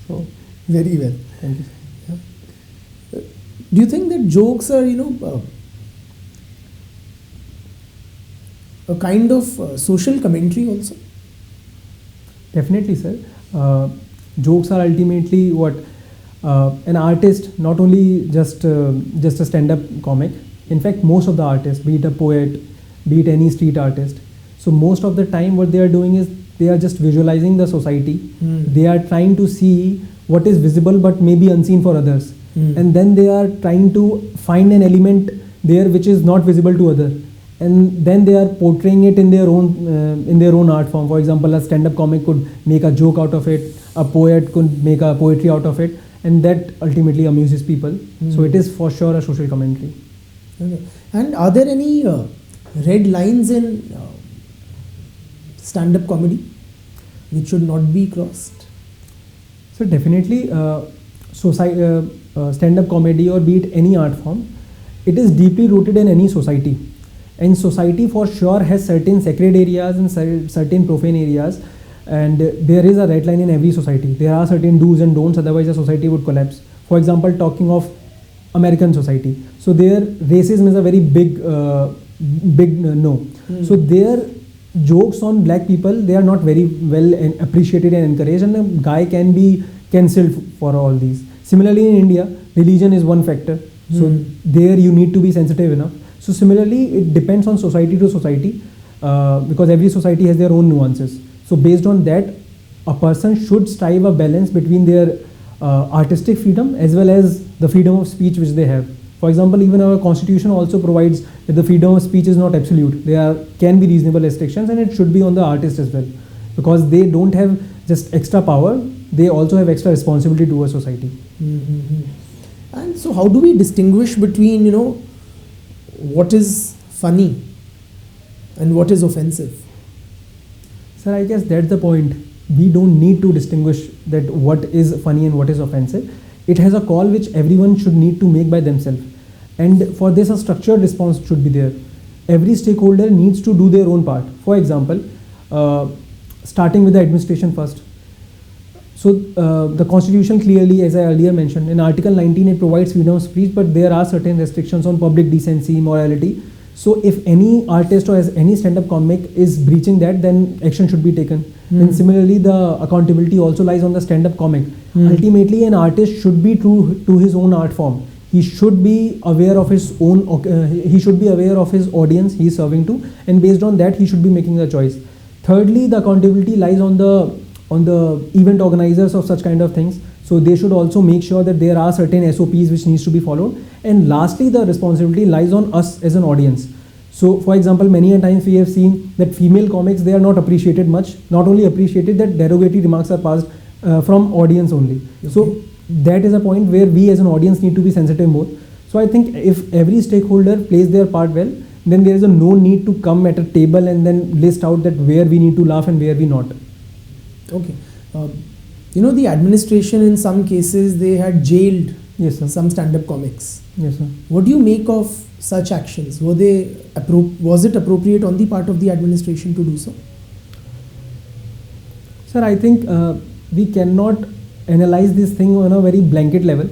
Speaker 1: So
Speaker 2: very well,
Speaker 1: thank you.
Speaker 2: Do you think that jokes are, a kind of social commentary also?
Speaker 1: Definitely, sir. Jokes are ultimately what an artist, not only just a stand-up comic. In fact, most of the artists, be it a poet, be it any street artist, so most of the time what they are doing is they are just visualizing the society. They are trying to see what is visible but maybe unseen for others. And then they are trying to find an element there which is not visible to others. and then they are portraying it in their own art form. For example, a stand-up comic could make a joke out of it, a poet could make a poetry out of it, and that ultimately amuses people. So it is for sure a social commentary.
Speaker 2: Okay. And are there any red lines in stand-up comedy which should not be crossed?
Speaker 1: So definitely, stand-up comedy, or be it any art form, it is deeply rooted in any society. And society for sure has certain sacred areas and certain profane areas, and there is a red line in every society. There are certain do's and don'ts, otherwise a society would collapse. For example, talking of American society, so there racism is a very big no. So their jokes on black people, they are not very well appreciated and encouraged, and a guy can be cancelled for all these. Similarly, in India, religion is one factor, so there you need to be sensitive enough. So similarly, it depends on society to society, because every society has their own nuances. So based on that, a person should strive a balance between their artistic freedom as well as the freedom of speech which they have. For example, even our constitution also provides that the freedom of speech is not absolute. There can be reasonable restrictions, and it should be on the artist as well, because they don't have just extra power, they also have extra responsibility towards society.
Speaker 2: And so how do we distinguish between, what is funny and what is offensive?
Speaker 1: Sir, I guess that's the point. We don't need to distinguish that what is funny and what is offensive. It has a call which everyone should need to make by themselves. And for this, a structured response should be there. Every stakeholder needs to do their own part. For example, starting with the administration first. So the constitution clearly, as I earlier mentioned, in Article 19 it provides freedom of speech, but there are certain restrictions on public decency, morality. So if any artist or as any stand-up comic is breaching that, then action should be taken. And similarly, the accountability also lies on the stand-up comic. Ultimately, an artist should be true to his own art form. He should be aware of his own. He should be aware of his audience he is serving to, and based on that, he should be making the choice. Thirdly, the accountability lies on the event organizers of such kind of things. So they should also make sure that there are certain SOPs which needs to be followed. And lastly, the responsibility lies on us as an audience. So for example, many a times we have seen that female comics, they are not appreciated much. Not only appreciated, that derogatory remarks are passed from audience only. Okay. So that is a point where we as an audience need to be sensitive more. So I think if every stakeholder plays their part well, then there is no need to come at a table and then list out that where we need to laugh and where we not.
Speaker 2: Okay. The administration in some cases, they had jailed some stand-up comics.
Speaker 1: Yes, sir.
Speaker 2: What do you make of such actions? Was it appropriate on the part of the administration to do so?
Speaker 1: Sir, I think we cannot analyze this thing on a very blanket level.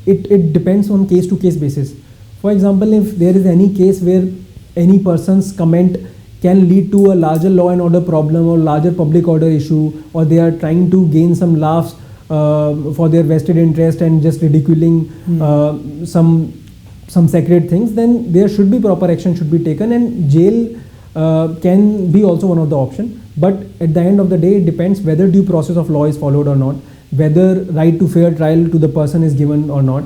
Speaker 1: It depends on case-to-case basis. For example, if there is any case where any person's comment can lead to a larger law and order problem or larger public order issue, or they are trying to gain some laughs for their vested interest and just ridiculing some sacred things, then there should be proper action should be taken, and jail can be also one of the option. But at the end of the day, it depends whether due process of law is followed or not, whether right to fair trial to the person is given or not,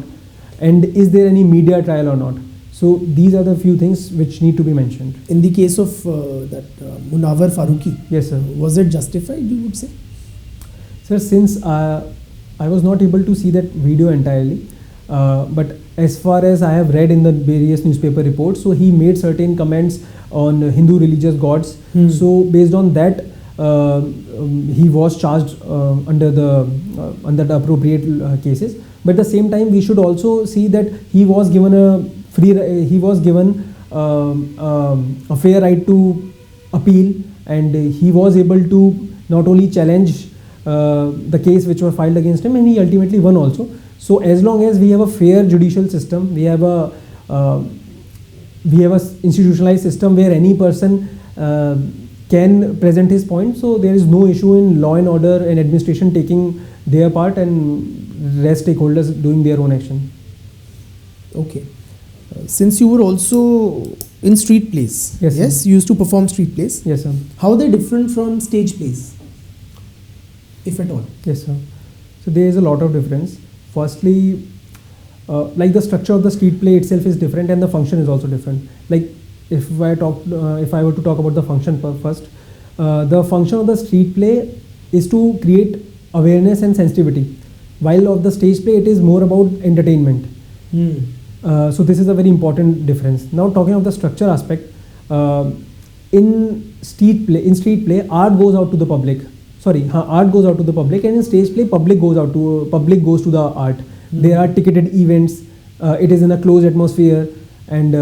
Speaker 1: and is there any media trial or not. So these are the few things which need to be mentioned.
Speaker 2: In the case of that Munawar Farooqi,
Speaker 1: yes, sir,
Speaker 2: was it justified, you would say?
Speaker 1: Sir, since I was not able to see that video entirely, but as far as I have read in the various newspaper reports, so he made certain comments on Hindu religious gods. So based on that, he was charged under the appropriate cases. But at the same time, we should also see that he was given a fair right to appeal, and he was able to not only challenge the case which was filed against him, and he ultimately won also. So as long as we have a fair judicial system, we have a institutionalized system where any person can present his point, so there is no issue in law and order and administration taking their part and rest stakeholders doing their own action.
Speaker 2: Okay. Since you were also in street plays, yes, you used to perform street plays.
Speaker 1: Yes, sir.
Speaker 2: How are they different from stage plays, if at all?
Speaker 1: Yes, sir. So there is a lot of difference. Firstly, like the structure of the street play itself is different and the function is also different. Like if I were to talk about the function first, the function of the street play is to create awareness and sensitivity, while of the stage play it is more about entertainment. So this is a very important difference. Now talking of the structure aspect, in street play, art goes out to the public. Art goes out to the public, and in stage play, public goes to the art. There are ticketed events. It is in a closed atmosphere, and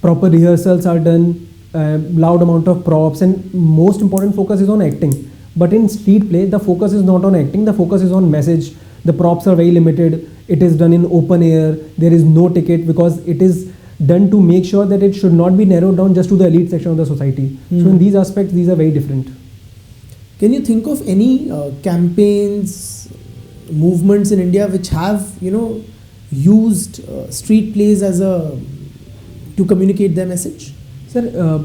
Speaker 1: proper rehearsals are done. Loud amount of props, and most important focus is on acting. But in street play, the focus is not on acting. The focus is on message. The props are very limited. It is done in open air. There is no ticket because it is done to make sure that it should not be narrowed down just to the elite section of the society. So in these aspects, these are very different.
Speaker 2: Can you think of any campaigns, movements in India which have used street plays to communicate their message?
Speaker 1: Sir,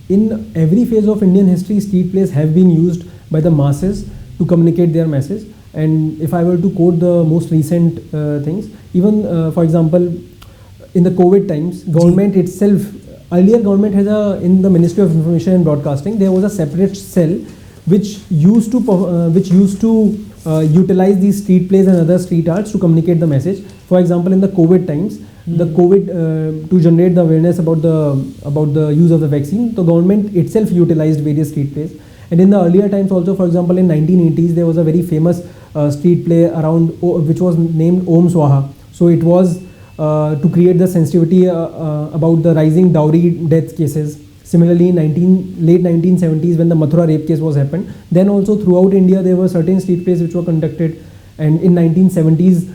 Speaker 1: in every phase of Indian history, street plays have been used by the masses to communicate their message. And if I were to quote the most recent things, even for example, in the COVID times, government itself, earlier government has in the Ministry of Information and Broadcasting, there was a separate cell which used to utilize these street plays and other street arts to communicate the message. For example, in the COVID times, the COVID to generate the awareness about the use of the vaccine, the government itself utilized various street plays. And in the earlier times also, for example, in 1980s, there was a very famous street play around which was named Om Swaha. So it was to create the sensitivity about the rising dowry death cases. Similarly, in late 1970s, when the Mathura rape case was happened, then also throughout India there were certain street plays which were conducted. And in 1970s,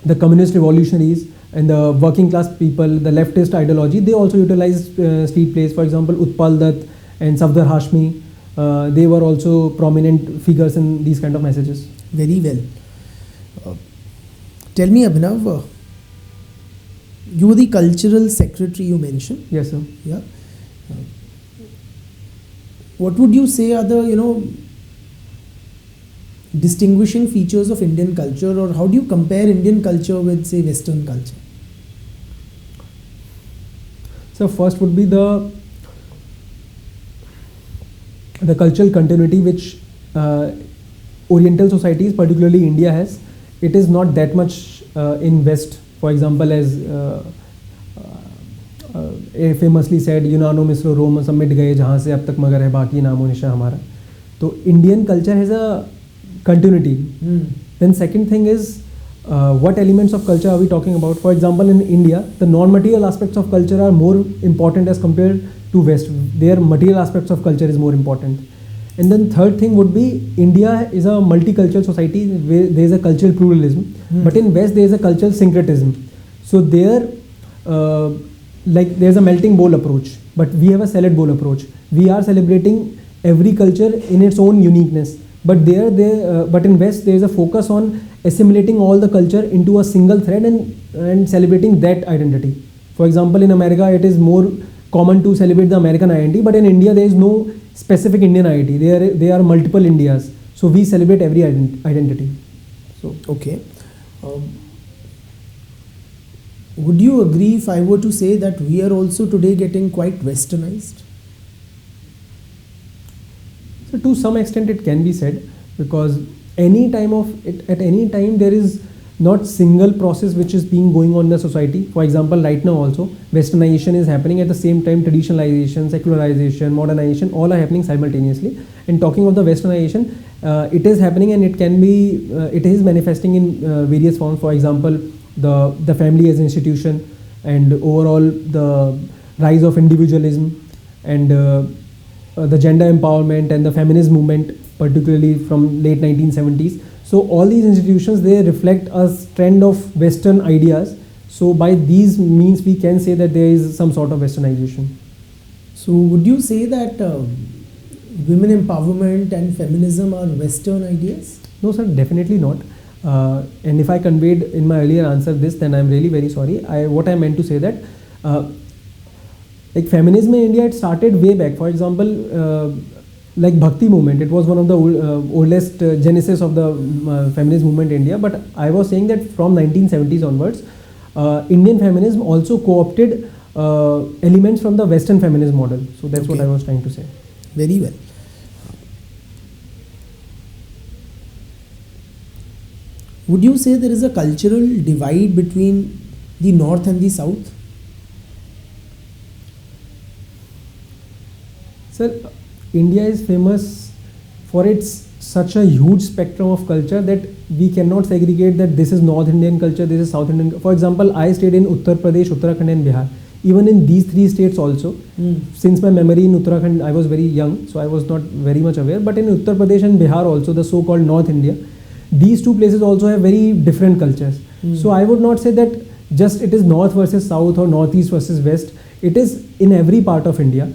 Speaker 1: the communist revolutionaries and the working class people, the leftist ideology, they also utilized street plays. For example, Utpal Dutt and Safdar Hashmi, they were also prominent figures in these kind of messages.
Speaker 2: Very well. Tell me, Abhinav, you were the cultural secretary, you mentioned.
Speaker 1: Yes, sir.
Speaker 2: Yeah. What would you say are the distinguishing features of Indian culture, or how do you compare Indian culture with, say, Western culture?
Speaker 1: So first would be the cultural continuity which Oriental societies, particularly India, has. It is not that much in West. For example, as famously said, यूनानो मिस्र रोम सब मिट गए जहाँ से अब तक मगर है बाकी नामो निशा हमारा. तो Indian culture has a continuity. Then second thing is what elements of culture are we talking about? For example, in India, the non-material aspects of culture are more important as compared to West. Their material aspects of culture is more important. And then third thing would be India is a multicultural society where there is a cultural pluralism, but in West there is a cultural syncretism. So there, like there is a melting bowl approach, but we have a salad bowl approach. We are celebrating every culture in its own uniqueness. But but in West there is a focus on assimilating all the culture into a single thread and celebrating that identity. For example, in America it is more common to celebrate the American identity, but in India there is no specific Indian identity. There are multiple Indias. So we celebrate every identity. So
Speaker 2: okay. Would you agree if I were to say that we are also today getting quite westernized?
Speaker 1: So to some extent it can be said, because at any time there is not single process which is being going on in the society. For example, right now also westernization is happening at the same time. Traditionalization, secularization, modernization, all are happening simultaneously. And talking of the westernization, it is happening, and it is manifesting in various forms. For example, the family as an institution, and overall the rise of individualism, and the gender empowerment and the feminist movement, particularly from late 1970s. So all these institutions, they reflect a trend of Western ideas. So by these means, we can say that there is some sort of westernization.
Speaker 2: So would you say that women empowerment and feminism are Western ideas?
Speaker 1: No, sir, definitely not. And if I conveyed in my earlier answer this, then I'm really very sorry. What I meant to say that like feminism in India, it started way back. For example, like Bhakti movement. It was one of the oldest genesis of the feminist movement in India. But I was saying that from 1970s onwards, Indian feminism also co-opted elements from the Western feminist model. So that's what I was trying to say.
Speaker 2: Very well. Would you say there is a cultural divide between the North and the South?
Speaker 1: Sir, India is famous for its such a huge spectrum of culture that we cannot segregate that this is North Indian culture, this is South Indian. For example, I stayed in Uttar Pradesh, Uttarakhand and Bihar. Even in these three states also, since my memory in Uttarakhand, I was very young, so I was not very much aware. But in Uttar Pradesh and Bihar also, the so-called North India, these two places also have very different cultures. So I would not say that just it is North versus South or Northeast versus West. It is in every part of India.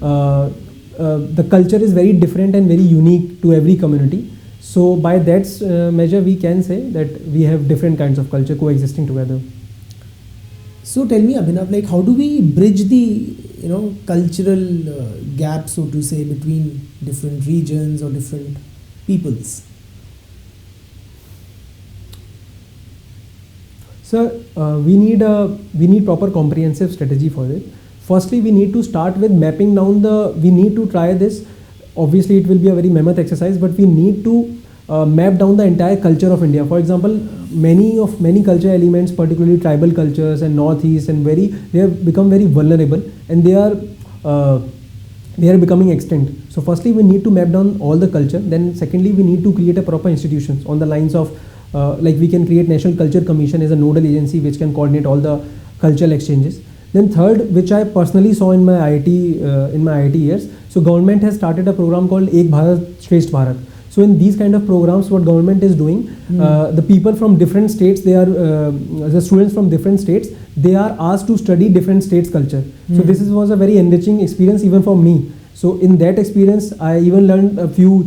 Speaker 1: The culture is very different and very unique to every community. So by that measure, we can say that we have different kinds of culture coexisting together.
Speaker 2: So tell me, Abhinav, like how do we bridge the cultural gap, so to say, between different regions or different peoples?
Speaker 1: Sir, we need proper comprehensive strategy for it. Firstly, we need to start with mapping down we need to try this. Obviously, it will be a very mammoth exercise, but we need to map down the entire culture of India. For example, many culture elements, particularly tribal cultures and Northeast, and they have become very vulnerable, and they are becoming extinct. So, firstly, we need to map down all the culture. Then, secondly, we need to create a proper institutions on the lines of like we can create National Culture Commission as a nodal agency which can coordinate all the cultural exchanges. Then third, which I personally saw in my IIT years, so government has started a program called Ek Bharat Shresth Bharat. So in these kind of programs, what government is doing, the people from different states, the students from different states, they are asked to study different states' culture. So this was a very enriching experience even for me. So in that experience, I even learned a few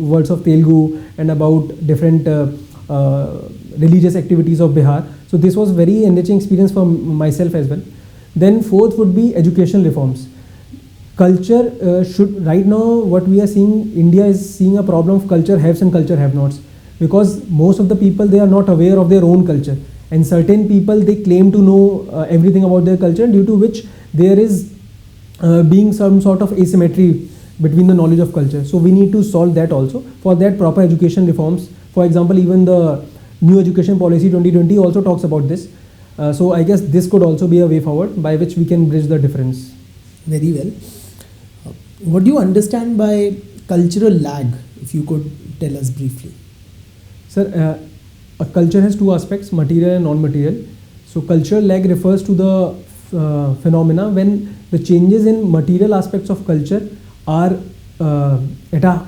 Speaker 1: words of Telugu and about different religious activities of Bihar. So this was very enriching experience for myself as well. Then fourth would be educational reforms. Culture should, right now what we are seeing, India is seeing a problem of culture haves and culture have-nots, because most of the people, they are not aware of their own culture, and certain people, they claim to know everything about their culture, due to which there is being some sort of asymmetry between the knowledge of culture. So we need to solve that also. For that, proper education reforms. For example, even the new education policy 2020 also talks about this. So I guess this could also be a way forward by which we can bridge the difference.
Speaker 2: Very well. What do you understand by cultural lag, if you could tell us briefly?
Speaker 1: Sir, a culture has two aspects, material and non-material. So cultural lag refers to the phenomena when the changes in material aspects of culture are at a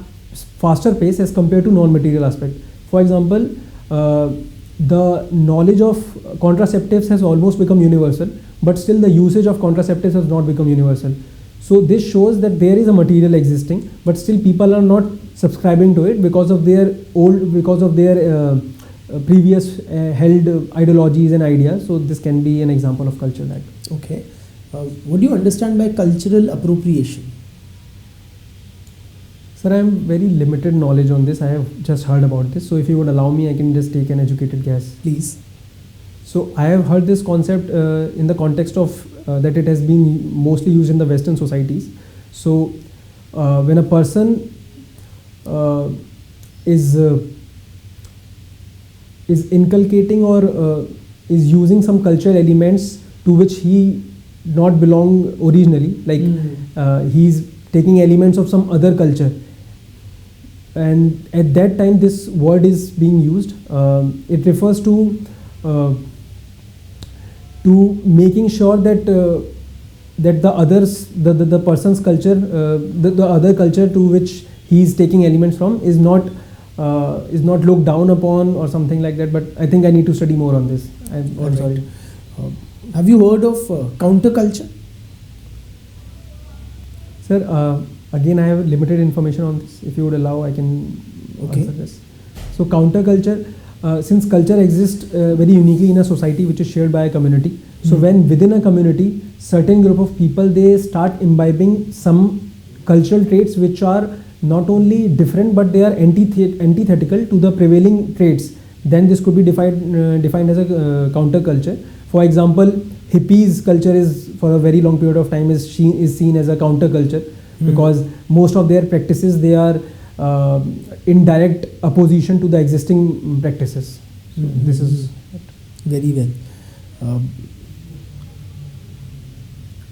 Speaker 1: faster pace as compared to non-material aspect. For example, the knowledge of contraceptives has almost become universal, but still the usage of contraceptives has not become universal. So this shows that there is a material existing, but still people are not subscribing to it because of their previous held ideologies and ideas. So this can be an example of culture lag.
Speaker 2: Okay. What do you understand by cultural appropriation?
Speaker 1: Sir, I have very limited knowledge on this. I have just heard about this. So if you would allow me, I can just take an educated guess.
Speaker 2: Please.
Speaker 1: So I have heard this concept in the context of that it has been mostly used in the Western societies. So when a person is inculcating or is using some cultural elements to which he not belong originally, like he's taking elements of some other culture, and at that time this word is being used. It refers to making sure that that the person's culture, the other culture to which he is taking elements from is not looked down upon or something like that. But I think I need to study more on this. I'm sorry.
Speaker 2: Have you heard of counterculture?
Speaker 1: Sir, again I have limited information on this. If you would allow, I can answer this. So counterculture, since culture exists very uniquely in a society which is shared by a community. So when within a community, certain group of people, they start imbibing some cultural traits which are not only different but they are antithetical to the prevailing traits, then this could be defined as a counterculture. For example, hippies culture is for a very long period of time is seen as a counterculture because most of their practices, they are in direct opposition to the existing practices. So this is
Speaker 2: very well.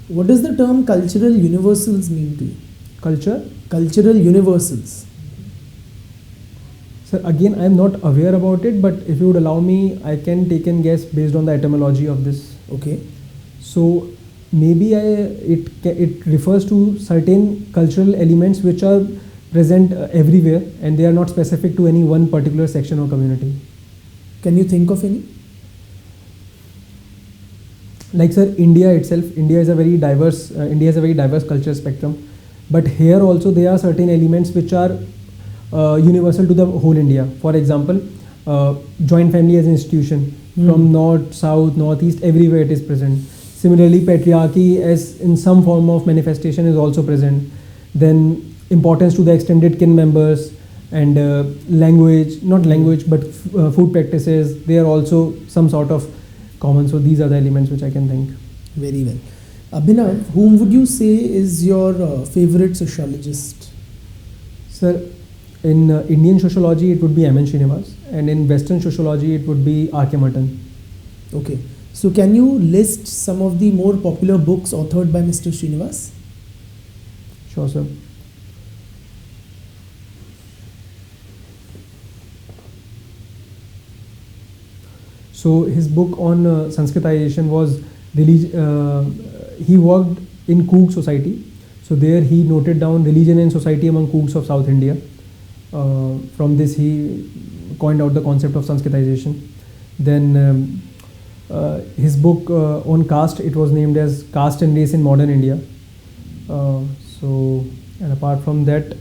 Speaker 2: What does the term cultural universals mean to you? Cultural universals.
Speaker 1: Sir, again, I am not aware about it, but if you would allow me, I can take a guess based on the etymology of this.
Speaker 2: Okay.
Speaker 1: So maybe it refers to certain cultural elements which are present everywhere and they are not specific to any one particular section or community.
Speaker 2: Can you think of any?
Speaker 1: Like, sir, India itself, India has a very diverse cultural spectrum, but here also there are certain elements which are universal to the whole India. For example, joint family as an institution, from north, south, northeast, everywhere it is present. Similarly, patriarchy as in some form of manifestation is also present. Then importance to the extended kin members and food practices, they are also some sort of common. So these are the elements which I can think.
Speaker 2: Very well. Abhinav, whom would you say is your favorite sociologist?
Speaker 1: Sir, in Indian sociology it would be M.N. Srinivas, and in Western sociology it would be R.K. Merton.
Speaker 2: Okay. So can you list some of the more popular books authored by Mr. Srinivas?
Speaker 1: Sure, sir. So his book on Sanskritization was he worked in Coug society. So there he noted down religion and society among Cougs of South India. From this he coined out the concept of Sanskritization. Then his book on caste, it was named as Caste and Race in Modern India. And apart from that,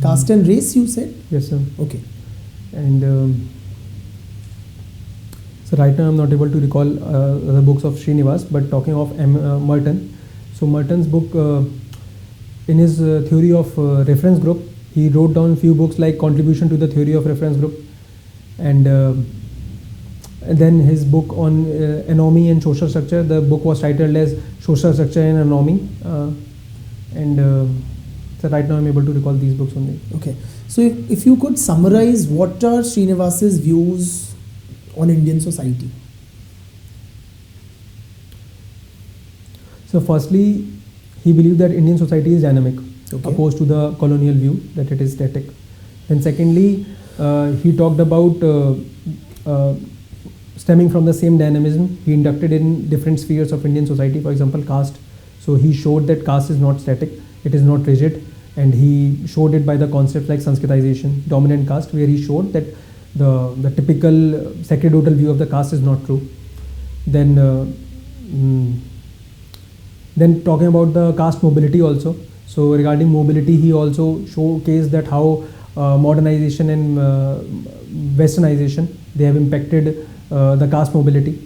Speaker 2: caste and race, you said?
Speaker 1: Yes, sir.
Speaker 2: Okay.
Speaker 1: And so right now I'm not able to recall the books of Srinivas, but talking of Merton. So Merton's book, in his theory of reference group, he wrote down few books like Contribution to the Theory of Reference Group, and then his book on anomy and social structure. The book was titled as Social Structure and Anomy, so right now I'm able to recall these books only.
Speaker 2: Okay. So if you could summarize, what are Srinivas's views on Indian society?
Speaker 1: So firstly, he believed that Indian society is dynamic, opposed to the colonial view that it is static. Then secondly, he talked about stemming from the same dynamism, he inducted in different spheres of Indian society, for example, caste. So he showed that caste is not static, it is not rigid, and he showed it by the concepts like Sanskritization, dominant caste, where he showed that the typical sacerdotal view of the caste is not true. Then talking about the caste mobility also. So regarding mobility, he also showcased that how modernization and westernization, they have impacted the caste mobility.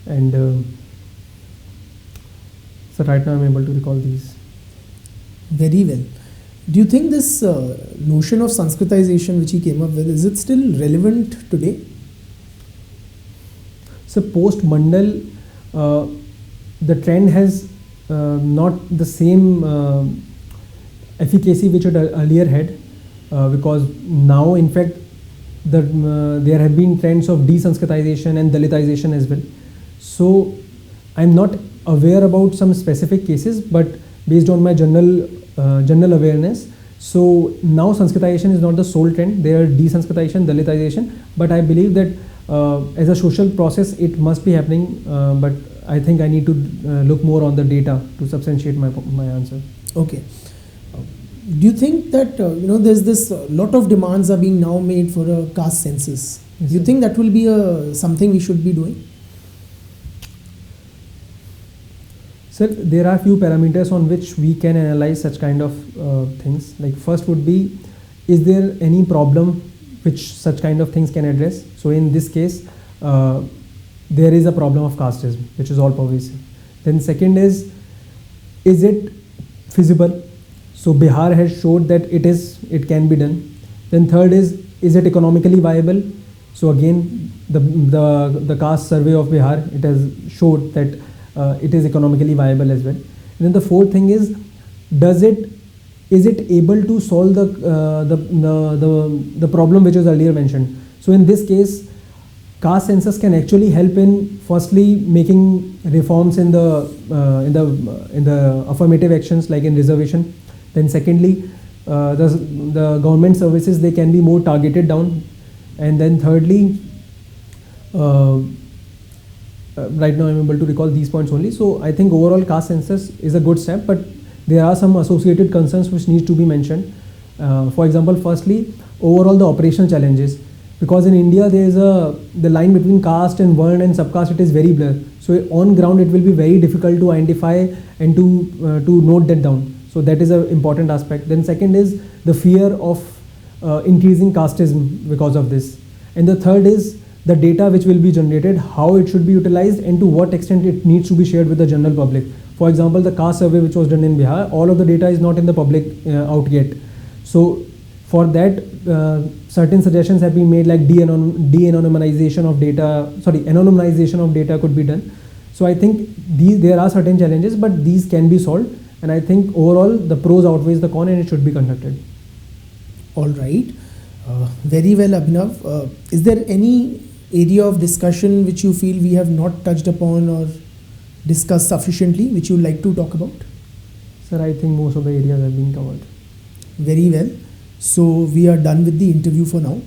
Speaker 1: And so right now I'm able to recall these.
Speaker 2: Very well. Do you think this notion of Sanskritization which he came up with, is it still relevant today?
Speaker 1: So post Mandal, the trend has not the same efficacy which it earlier had, because now in fact there have been trends of desanskritization and Dalitization as well. So I'm not aware about some specific cases, but based on my general awareness, so now Sanskritization is not the sole trend. There are desanskritization, Dalitization, but I believe that as a social process it must be happening, but I think I need to look more on the data to substantiate my answer.
Speaker 2: Okay. Do you think that there's this lot of demands are being now made for a caste census?
Speaker 1: Yes,
Speaker 2: do you think that will be something we should be doing?
Speaker 1: Sir, there are few parameters on which we can analyze such kind of things. Like first would be, is there any problem which such kind of things can address? So in this case, there is a problem of casteism which is all pervasive. Then second is it feasible? So Bihar has showed that it can be done. Then third is it economically viable? So again, the caste survey of Bihar, it has showed that it is economically viable as well. And then the fourth thing is it able to solve the problem which was earlier mentioned? So in this case, caste census can actually help in firstly making reforms in the affirmative actions like in reservation. Then secondly, the government services, they can be more targeted down. And then thirdly, right now I'm able to recall these points only. So I think overall caste census is a good step, but there are some associated concerns which need to be mentioned. For example, firstly, overall the operational challenges, because in India there is the line between caste and Varn and subcaste, it is very blurred. So on ground it will be very difficult to identify and to note that down. So that is an important aspect. Then second is the fear of increasing casteism because of this. And the third is the data which will be generated, how it should be utilized, and to what extent it needs to be shared with the general public. For example, the caste survey which was done in Bihar, all of the data is not in the public out yet. So for that, certain suggestions have been made, like anonymization of data could be done. So I think there are certain challenges, but these can be solved. And I think overall the pros outweighs the con, and it should be conducted.
Speaker 2: All right. Very well, Abhinav. Is there any area of discussion which you feel we have not touched upon or discussed sufficiently, which you would like to talk about?
Speaker 1: Sir, I think most of the areas have been covered.
Speaker 2: Very well. So we are done with the interview for now.